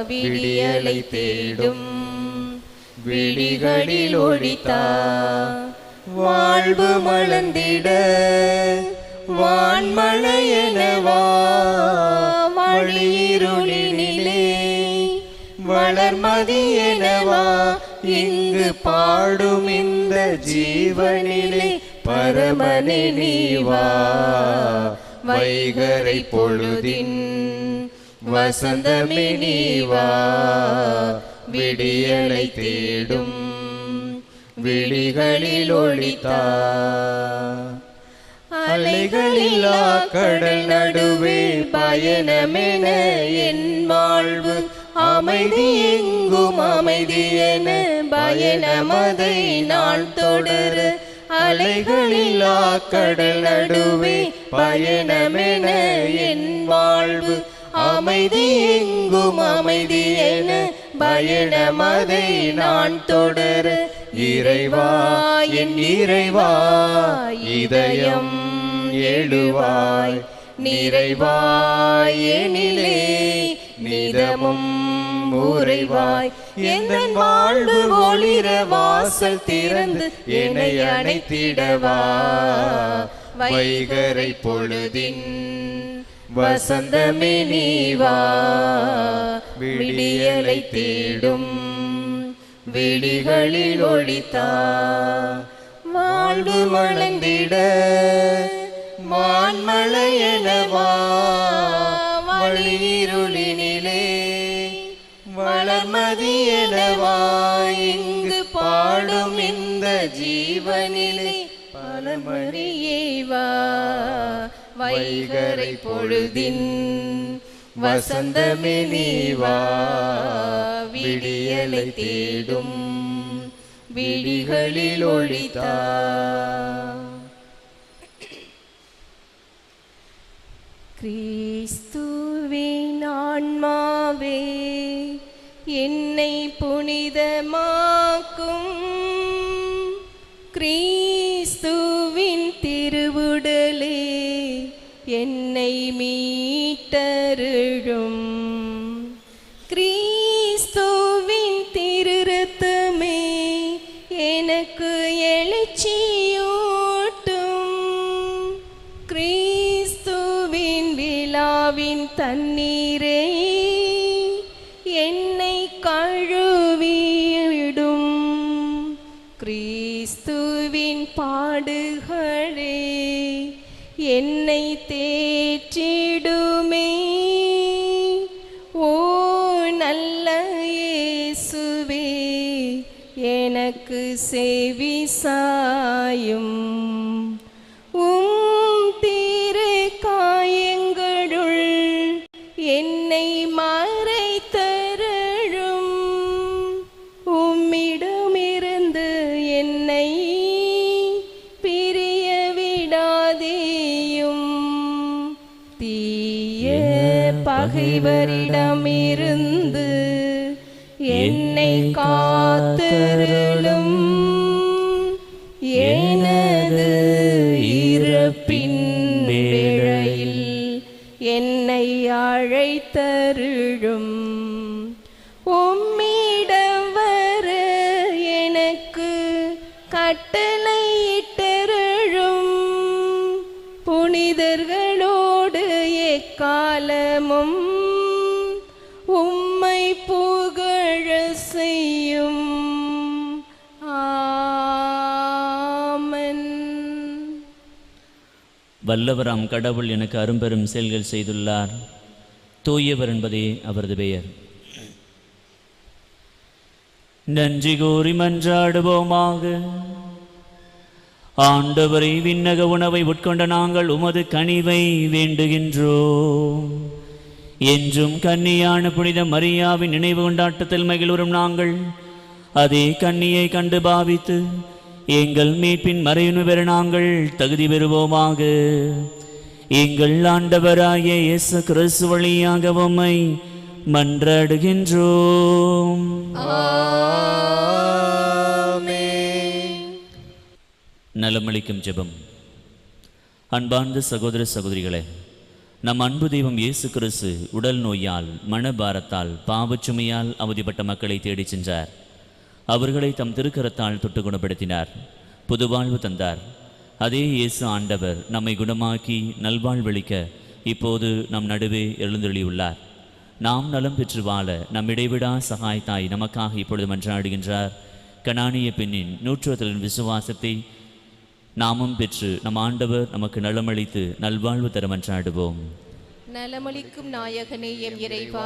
விடியலை தேடும் விழிகளில் ஒளித்தா. வாழ்வு மலர்ந்திட வான்மழையெனவா, வழியிருளினிலே வளர்மதியெனவா, இங்கு பாடும் இந்த ஜீவனிலே பரமனே நீவா. வைகரை பொழுதின் வசந்தமே நீவா, விடியலை தேடும் விழிகளில் ஒளித்தா. அலைகளில்லா கடல் நடுவே பயணமென என் வாழ்வு, அமைதி எங்கும் அமைதி என பயணமதை நான் தொடர. அலைகளில்லா கடல் நடுவே பயணமென என் வாழ்வு, அமைதி எங்கும் அமைதி என பயணமதை நான் தொடர. இறைவா என் இறைவா, இதயம் எழுவாய், நிறைவாய் எனிலே நிதமும் உறைவாய். எந்த வாழ்வு ஒளிர வாசல் திறந்து என்னை அணைத்திடவா. வைகரை பொழுதின் வசந்தமே நீவா, விடியலை தேடும் விழிகளில் ஒளித்தா. வாழ்வு மலர்ந்திட வான்மழையெனவா, வழியிருளினிலே வளர்மதி எனவாய் இங்கு பாடும் இந்த ஜீவனிலே பலமறியேவா வைகரை பொழுதின் வசந்தமே நீவா விடியலை தேடும் விழிகளில் ஒளித்தா. கிறிஸ்துவின் ஆன்மாவே என்னை புனிதமாக்கும், கிறிஸ்துவின் திருவுடலே என்னை மீட்டருளும், கிறிஸ்துவின் திருரத்தமே எனக்கு எழுச்சியூட்டும், கிறிஸ்துவின் விழாவின் தண்ணீரே என்னை கழுவிடும், கிறிஸ்துவின் பாடுகளே என்னை தேற்றிடுமே. ஓ நல்ல இயேசுவே எனக்கு செவி சாயும், திரு காயங்களுள் என்னை மறைத்தருளும், உம்மிடமிருந்து என்னை பிரிய விடாதேயும், தீய பகைவரிடமிருந்து என்னை காத்தருளும், எனது இறப்பின் வேளையில் என்னை அழைத்தருளும், உம்மிடம் வர எனக்கு கட்டளையிட்டருளும், புனிதர்களோடு எக்காலமும் உம்மை புகழ செய்யும். ஆமென். வல்லவராம் கடவுள் எனக்கு அரும்பெரும் செயல்கள் செய்துள்ளார். தூயவர் என்பதே அவரது பெயர். நன்றி கூறி மன்றாடுவோமாக. ஆண்டவரை, விண்ணக உணவை உட்கொண்ட நாங்கள் உமது கனிவை வேண்டுகின்றோம். என்றும் கன்னியான புனித மரியாவின் நினைவு கொண்டாட்டத்தில் மகிழ்வுறும் நாங்கள் அதே கன்னியை கண்டு பாவித்து எங்கள் மீட்பின் மறையுணு பெற நாங்கள் தகுதி பெறுவோமாக. எங்கள் ஆண்டவராகிய இயேசு கிறிஸ்து வழியாக உம்மை மன்றாடுகின்றோம். நலமளிக்கும் ஜெபம். அன்பார்ந்த சகோதர சகோதரிகளே, நம் அன்பு தெய்வம் இயேசு கிறிஸ்து உடல் நோயால், மனபாரத்தால், பாவச்சுமையால் அவதிப்பட்ட மக்களை தேடிச் சென்றார். அவர்களை தம் திருக்கரத்தால் தொட்டு குணப்படுத்தினார், புதுவாழ்வு தந்தார். அதே இயேசு ஆண்டவர் நம்மை குணமாக்கி நல்வாழ்வளிக்க இப்போது நம் நடுவே எழுந்தருளியுள்ளார். நாம் நலம் பெற்று வாழ நம் இடைவிடா சகாயத்தாய் நமக்காக இப்பொழுது மன்றாடுகின்றார். கனானிய பெண்ணின் நூற்றுவத்தலின் விசுவாசத்தை நாமும் பெற்று நம் ஆண்டவர் நமக்கு நலமளித்து நல்வாழ்வு தர மன்றாடுவோம். நலமளிக்கும் நாயகனே எம் இறைவா,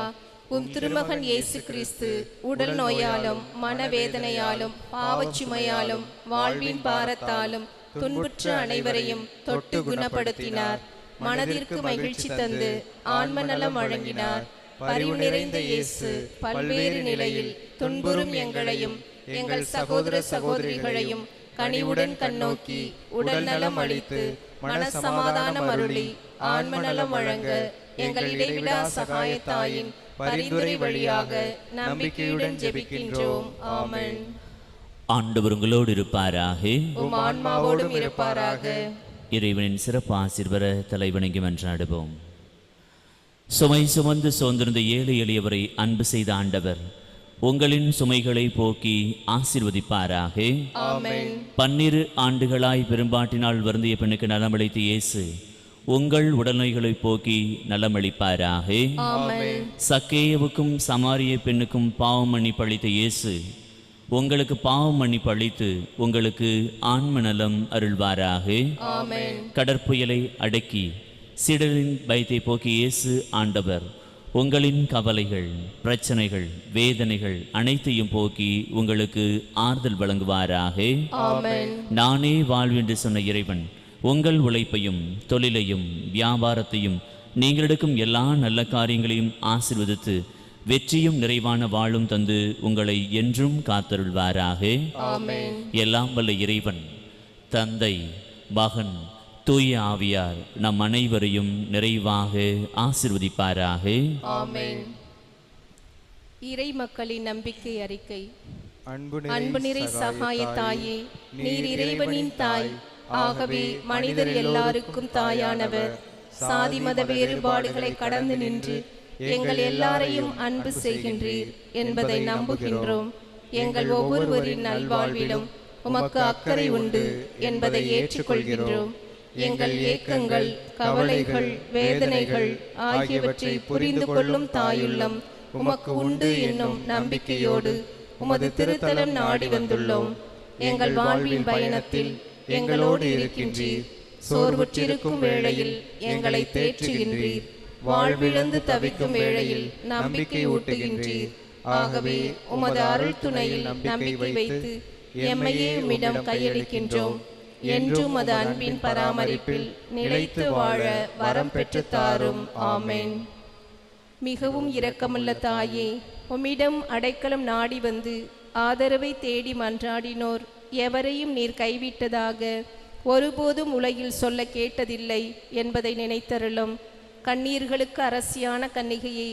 உம் திருமகன் இயேசு கிறிஸ்து உடல் நோயாலும், மனவேதனையாலும், பாவச்சுமையாலும், வாழ்வின் பாரத்தாலும் துன்புற்ற அனைவரையும் தொட்டு குணப்படுத்தினார். மனதிற்கு மகிழ்ச்சி தந்து ஆன்ம நலம் வழங்கினார். பரிவு நிறைந்த இயேசு பல்வேறு நிலையில் துன்புறும் எங்களையும் எங்கள் சகோதர சகோதரிகளையும் கனிவுடன் கண்ணோக்கி உடல் நலம் அளித்து மன சமாதானம் அருளி ஆன்ம நலம் வழங்க எங்கள் இடைவிடா சகாயத்தாயின் பரிந்துரை வழியாக நம்பிக்கையுடன் ஜெபிக்கின்றோம். ஆமென். ஆண்டவர் உங்களோடு இருப்பாராக, உம் ஆன்மாவோடும் இருப்பாராக. இறைவனின் சிறப்பு ஆசீர்வர தலைவணங்கி மன்றாடுவோம். சுமை சுமந்து சோர்ந்திருந்த ஏழை எளியவரை அன்பு செய்த ஆண்டவர் உங்களின் சுமைகளை போக்கி ஆசீர்வதிப்பாராக. ஆமென். 12 ஆண்டுகளாய் பெரும்பாட்டினால் வருந்திய பெண்ணுக்கு நலமளித்த இயேசு உங்கள் உடல்நோய்களை போக்கி நலமளிப்பாராக. ஆமென். சக்கேயவுக்கும் சமாரிய பெண்ணுக்கும் பாவம் மன்னிப்பு அளித்த இயேசு உங்களுக்கு பாவம் மன்னிப்பு அளித்து உங்களுக்கு ஆன்ம நலம் அருள்வாராக. ஆமென். கடற்புயலை அடக்கி சீடரின் பயத்தை போக்கி இயேசு ஆண்டவர் உங்களின் கவலைகள், பிரச்சனைகள், வேதனைகள் அனைத்தையும் போக்கி உங்களுக்கு ஆறுதல் வழங்குவாராக. ஆமென். நானே வாழ்வென்று சொன்ன இறைவன் உங்கள் உழைப்பையும் தொழிலையும் வியாபாரத்தையும் நீங்கள் எடுக்கும் எல்லா நல்ல காரியங்களையும் ஆசீர்வதித்து வெற்றியும் நிறைவான வாழும் தந்து உங்களை என்றும் காத்தருள்வாராக. ஆமென். எல்லாம் வல்ல இறைவன் தந்தை, மகன், தூய ஆவியார் நம் அனைவரையும் நிறைவாக ஆசீர்வதிப்பாராக. ஆமென். இறை மக்களின் நம்பிக்கை அறிக்கை. அன்பு அன்பு நிறை சகாய தாயே, நீர் இறைவனின் தாய். ஆகவே மனிதர் எல்லாருக்கும் தாயானவர். சாதி மத வேறுபாடுகளை கடந்து நின்று எங்கள் எல்லாரையும் அன்பு செய்கின்றீர் என்பதை நம்புகின்றோம். எங்கள் ஒவ்வொருவரின் நல்வாழ்விலும் உமக்கு அக்கறை உண்டு என்பதை ஏற்றுக்கொள்கின்றோம். எங்கள் ஏக்கங்கள், கவலைகள், வேதனைகள் ஆகியவற்றை புரிந்து கொள்ளும் தாயுள்ளம் உமக்கு உண்டு என்னும் நம்பிக்கையோடு உமது திருத்தலம் நாடி வந்துள்ளோம். எங்கள் வாழ்வின் பயணத்தில் எங்களோடு இருக்கின்றீர். சோர்வுற்றிருக்கும் வேளையில் எங்களை தேற்றுகின்றீர். வாழ்விழந்து தவிக்கும் வேளையில் நம்பிக்கை ஊட்டுகின்றீர். ஆகவே உமது அருள் துணையில் நம்பிக்கை வைத்து எம்மையே உம்மிடம் கையளிக்கின்றோம். என்றும் உமது அன்பின் பராமரிப்பில் நிலைத்து வாழ வரம் பெற்று தாரும். ஆமென். மிகவும் இரக்கமுள்ள தாயே, உம்மிடம் அடைக்கலம் நாடி வந்து ஆதரவை தேடி மன்றாடினோர் எவரையும் நீர் கைவிட்டதாக ஒருபோதும் உலகில் சொல்ல கேட்டதில்லை என்பதை நினைத்தருளும். கண்ணீர்களுக்கு அரசியான கன்னிகையை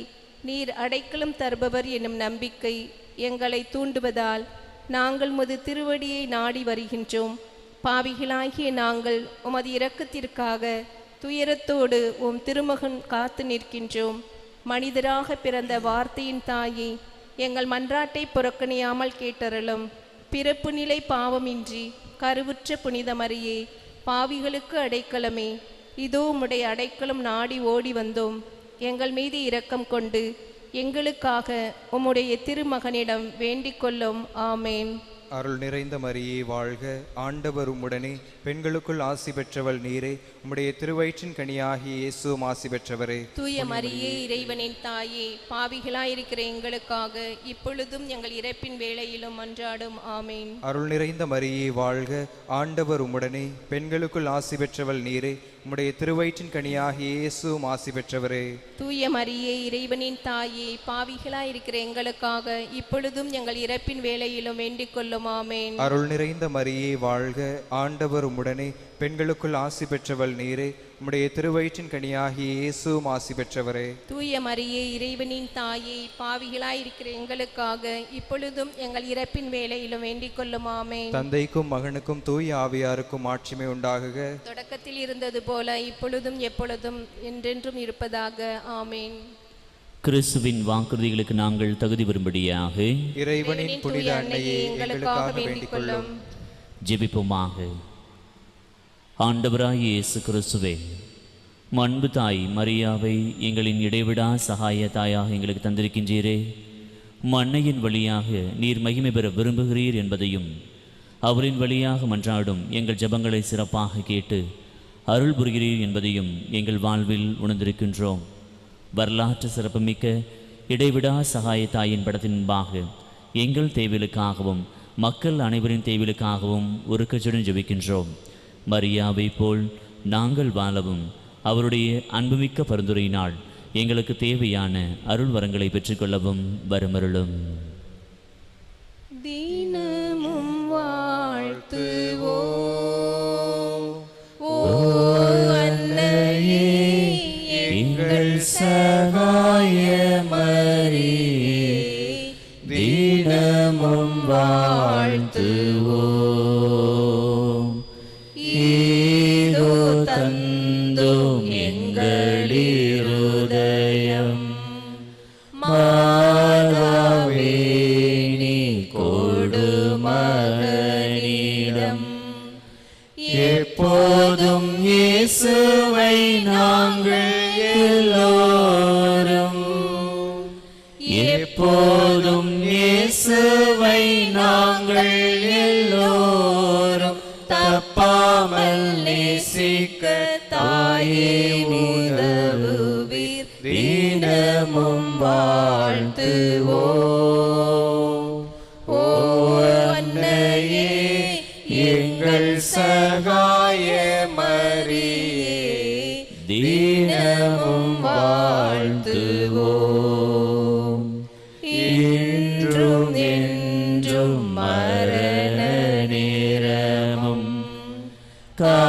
நீர் அடைக்கலம் தருபவர் என்னும் நம்பிக்கை எங்களை தூண்டுவதால் நாங்கள் உமது திருவடியை நாடி வருகின்றோம். பாவிகளாகிய நாங்கள் உமது இரக்கத்திற்காக துயரத்தோடு உம் திருமகன் காத்து நிற்கின்றோம். மனிதராக பிறந்த வார்த்தையின் தாயே, எங்கள் மன்றாட்டை புறக்கணியாமல் கேட்டருளும். பிறப்பு நிலை பாவமின்றி கருவுற்ற புனித மரியே, பாவிகளுக்கு அடைக்கலமே, இதோ உம்முடைய அடைக்கலம் நாடி ஓடி வந்தோம். எங்கள் மீது இரக்கம் கொண்டு எங்களுக்காக உம்முடைய திருமகனிடம் வேண்டிக் கொள்ளும். ஆமேன். அருள் நிறைந்த மரியே வாழ்க, ஆண்டவர் உம்முடனே, பெண்களுக்குள் ஆசி பெற்றவள் நீரே, உம்முடைய திருவயிற்றின் கனியாகிய இயேசுவும் ஆசி பெற்றவரே. தூய மரியே, இறைவனின் தாயே, பாவிகளாயிருக்கிற எங்களுக்காக இப்பொழுதும் எங்கள் இறப்பின் வேளையிலும் மன்றாடும். ஆமேன். அருள் நிறைந்த மரியே வாழ்க, ஆண்டவர் உம்முடனே, பெண்களுக்குள் ஆசி பெற்றவள் நீரே, உம்முடைய திருவயிற்றின் கனியாகிய இயேசுவும் ஆசி பெற்றவரே. தூய மரியே, இறைவனின் தாயே, பாவிகளாயிருக்கிற எங்களுக்காக இப்பொழுதும் எங்கள் இறப்பின் வேளையிலும் வேண்டிக் கொள்ளும். ஆமேன். அருள் நிறைந்த மரியே வாழ்க, ஆண்டவர் உம்முடனே, பெண்களுக்குள் ஆசி பெற்றவள் நீரே, உம்முடைய திருவயிற்றின் கனியாகிய இயேசுவும் ஆசி பெற்றவரே. தூய மரியே, இறைவனின் தாயே, பாவிகளாயிருக்கிற எங்களுக்காக இப்பொழுதும் எங்கள் இறப்பின் வேளையிலும் வேண்டிக் கொள்ளும். ஆமேன். தந்தைக்கும் மகனுக்கும் தூய ஆவியாருக்கும் ஆட்சிமை உண்டாகுக. தொடக்கத்தில் இருந்தது போல இப்பொழுதும் எப்பொழுதும் என்றென்றும் இருப்பதாக. ஆமேன். கிறிஸ்துவின் வாக்குறுதிகளுக்கு நாங்கள் தகுதி வரும்படியாக இறைவனின் புனித அன்னையே எங்களுக்காக வேண்டிக் கொள்ளும். ஜெபிப்போமாக. ஆண்டவராகிய இயேசு கிறிஸ்துவே, அன்பு தாய் மரியாவை எங்களின் இடைவிடா சகாய தாயாக எங்களுக்கு தந்திருக்கின்றீரே. அன்னையின் வழியாக நீர் மகிமை பெற விரும்புகிறீர் என்பதையும், அவரின் வழியாக மன்றாடும் எங்கள் ஜெபங்களை சிறப்பாக கேட்டு அருள் புரிகிறீர் என்பதையும் எங்கள் வாழ்வில் உணர்ந்திருக்கின்றோம். வரலாற்று சிறப்புமிக்க இடைவிடா சகாய தாயின் படத்தின் முன்பாக எங்கள் தேவைகளுக்காகவும் மக்கள் அனைவரின் தேவைகளுக்காகவும் உருக்கச்சுடன் ஜெபிக்கின்றோம். மரியாவை போல் நாங்கள் வாழவும் அவருடைய அன்புமிக்க பரிந்துரையினால் எங்களுக்கு தேவையான அருள் வரங்களை பெற்றுக்கொள்ளவும் வரமருளும். தினமும் வாழ்த்துவோ அன்னையே, எங்கள் சகாய மரியே, தினமும் வாழ்த்துவோம். ஏதோ தந்தோம் எங்களிருதயம், மாதாவே நீ கொடு மகனிடம். எப்போதும் இயேசுவை நாங்கள் எல்லோரும், எப்போதும் இயேசுவை நாங்கள் எல்லோரும் தப்பாமல் நேசிக்க தாயே உதவுவீர். தினமும்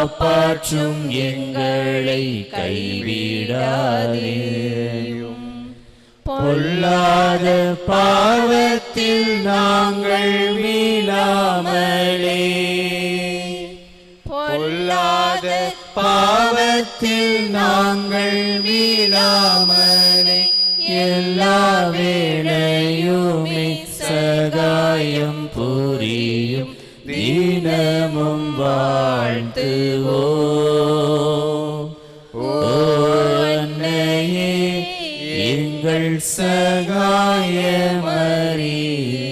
காப்பாற்றும் எங்களை கைவிடாதேயும். பொல்லாத பாவத்தில் நாங்கள் வீழாமலே, பொல்லாத பாவத்தில் நாங்கள் வீழாமலே, எல்லா வேளையுமே சகாயம் புரியும் தினமும் வாழ்த்துவோம். ஓ அன்னையே எங்கள் சகாய மரியே,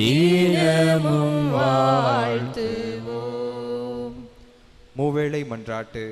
தினமும் வாழ்த்துவோம். மூவேளை மன்றாட்டு.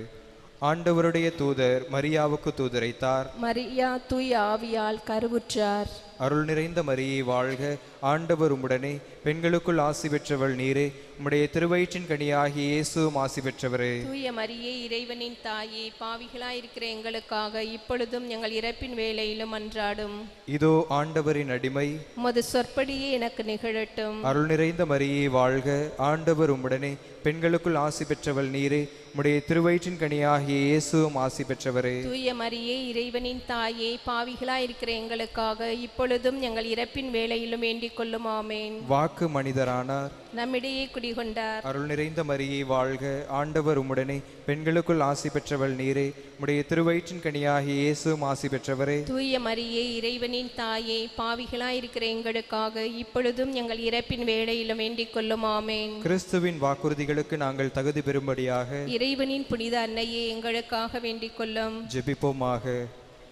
ஆண்டவருடைய தூதர் மரியாவுக்கு தூதரைத்தார். மரியா தூய ஆவியால் கருவுற்றார். அருள் நிறைந்த மரியே வாழ்க, ஆண்டவர் உம்முடனே, பெண்களுக்குள் ஆசி பெற்றவள் நீரே, உம்முடைய திருவயிற்றின் கனியாகிய இயேசுவும் ஆசி பெற்றவரே. தூய மரியே இறைவனின் தாயே, பாவிகளாயிருக்கிற எங்களுக்காக இப்பொழுதும் எங்கள் இறப்பின் வேளையிலும் அன்றாடும். இதோ ஆண்டவரின் அடிமை, உமது சொற்படியே எனக்கு நிகழட்டும். அருள் நிறைந்த மரியே வாழ்க, ஆண்டவர் உம்முடனே, பெண்களுக்குள் ஆசி பெற்றவள் நீரே, உம்முடைய திருவயிற்றின் கனியாகிய இயேசுவும் ஆசி பெற்றவரே. தூய மரியே இறைவனின் தாயே, பாவிகளாயிருக்கிற எங்களுக்காக இப்பொழுதும் எங்கள் இறப்பின் வேளையிலும் வேண்டிக் கொள்ளும். ஆமேன். வாக்கு மனிதரானார், நம்மிடையே குடிகொண்டார். அருள் நிறைந்த மரியே வாழ்க, ஆண்டவர் உம்முடனே, பெண்களுக்குள் ஆசி பெற்றவள் நீரே, உம்முடைய திருவயிற்றின் கனியாகிய இயேசுவும் ஆசி பெற்றவரே. தூய மரியே இறைவனின் தாயே, பாவிகளாயிருக்கிற எங்களுக்காக இப்பொழுதும் எங்கள் இறப்பின் வேளையிலும் வேண்டிக் கொள்ளும். ஆமேன். கிறிஸ்துவின் வாக்குறுதிகளுக்கு நாங்கள் தகுதி பெறும்படியாக இறைவனின் புனித அன்னையே எங்களுக்காக வேண்டிக் கொள்ளும். ஜெபிப்போமாக.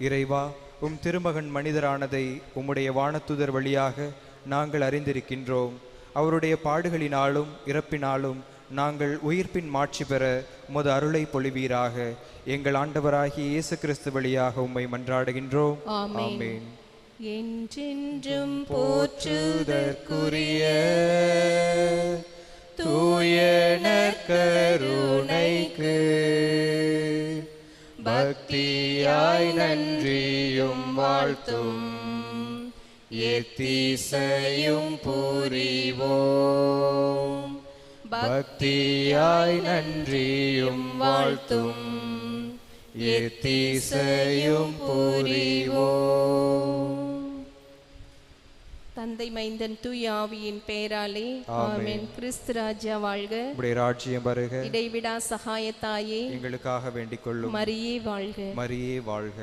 இறைவா, உம் திருமகன் மனிதரானதை உம்முடைய வானத்துதர் வழியாக நாங்கள் அறிந்திருக்கின்றோம். அவருடைய பாடுகளினாலும் இறப்பினாலும் நாங்கள் உயிர்ப்பின் மாட்சி பெற உமது அருளை பொழிவீராக. எங்கள் ஆண்டவராகிய இயேசு கிறிஸ்து வழியாக உம்மை மன்றாடுகின்றோம். ஆமென். என்றென்றும் போற்றுதற்குரிய தூய நற்கருணைக்கு பக்தியாய் நன்றியும் வாழ்த்தும் எத்திசையும் புரிவோம். பக்தியாய் நன்றியும் வாழ்த்தும் எத்திசையும் புரிவோம். தந்தை மைந்தன் தூய ஆவியின் பெயராலே ஆமென். கிறிஸ்து ராஜா வாழ்க. உம்முடைய ராஜ்யம் வருக. இடைவிடா சகாய தாயே, எங்களுக்காக வேண்டிக் கொள்ளும். மரியே வாழ்க. மரியே வாழ்க.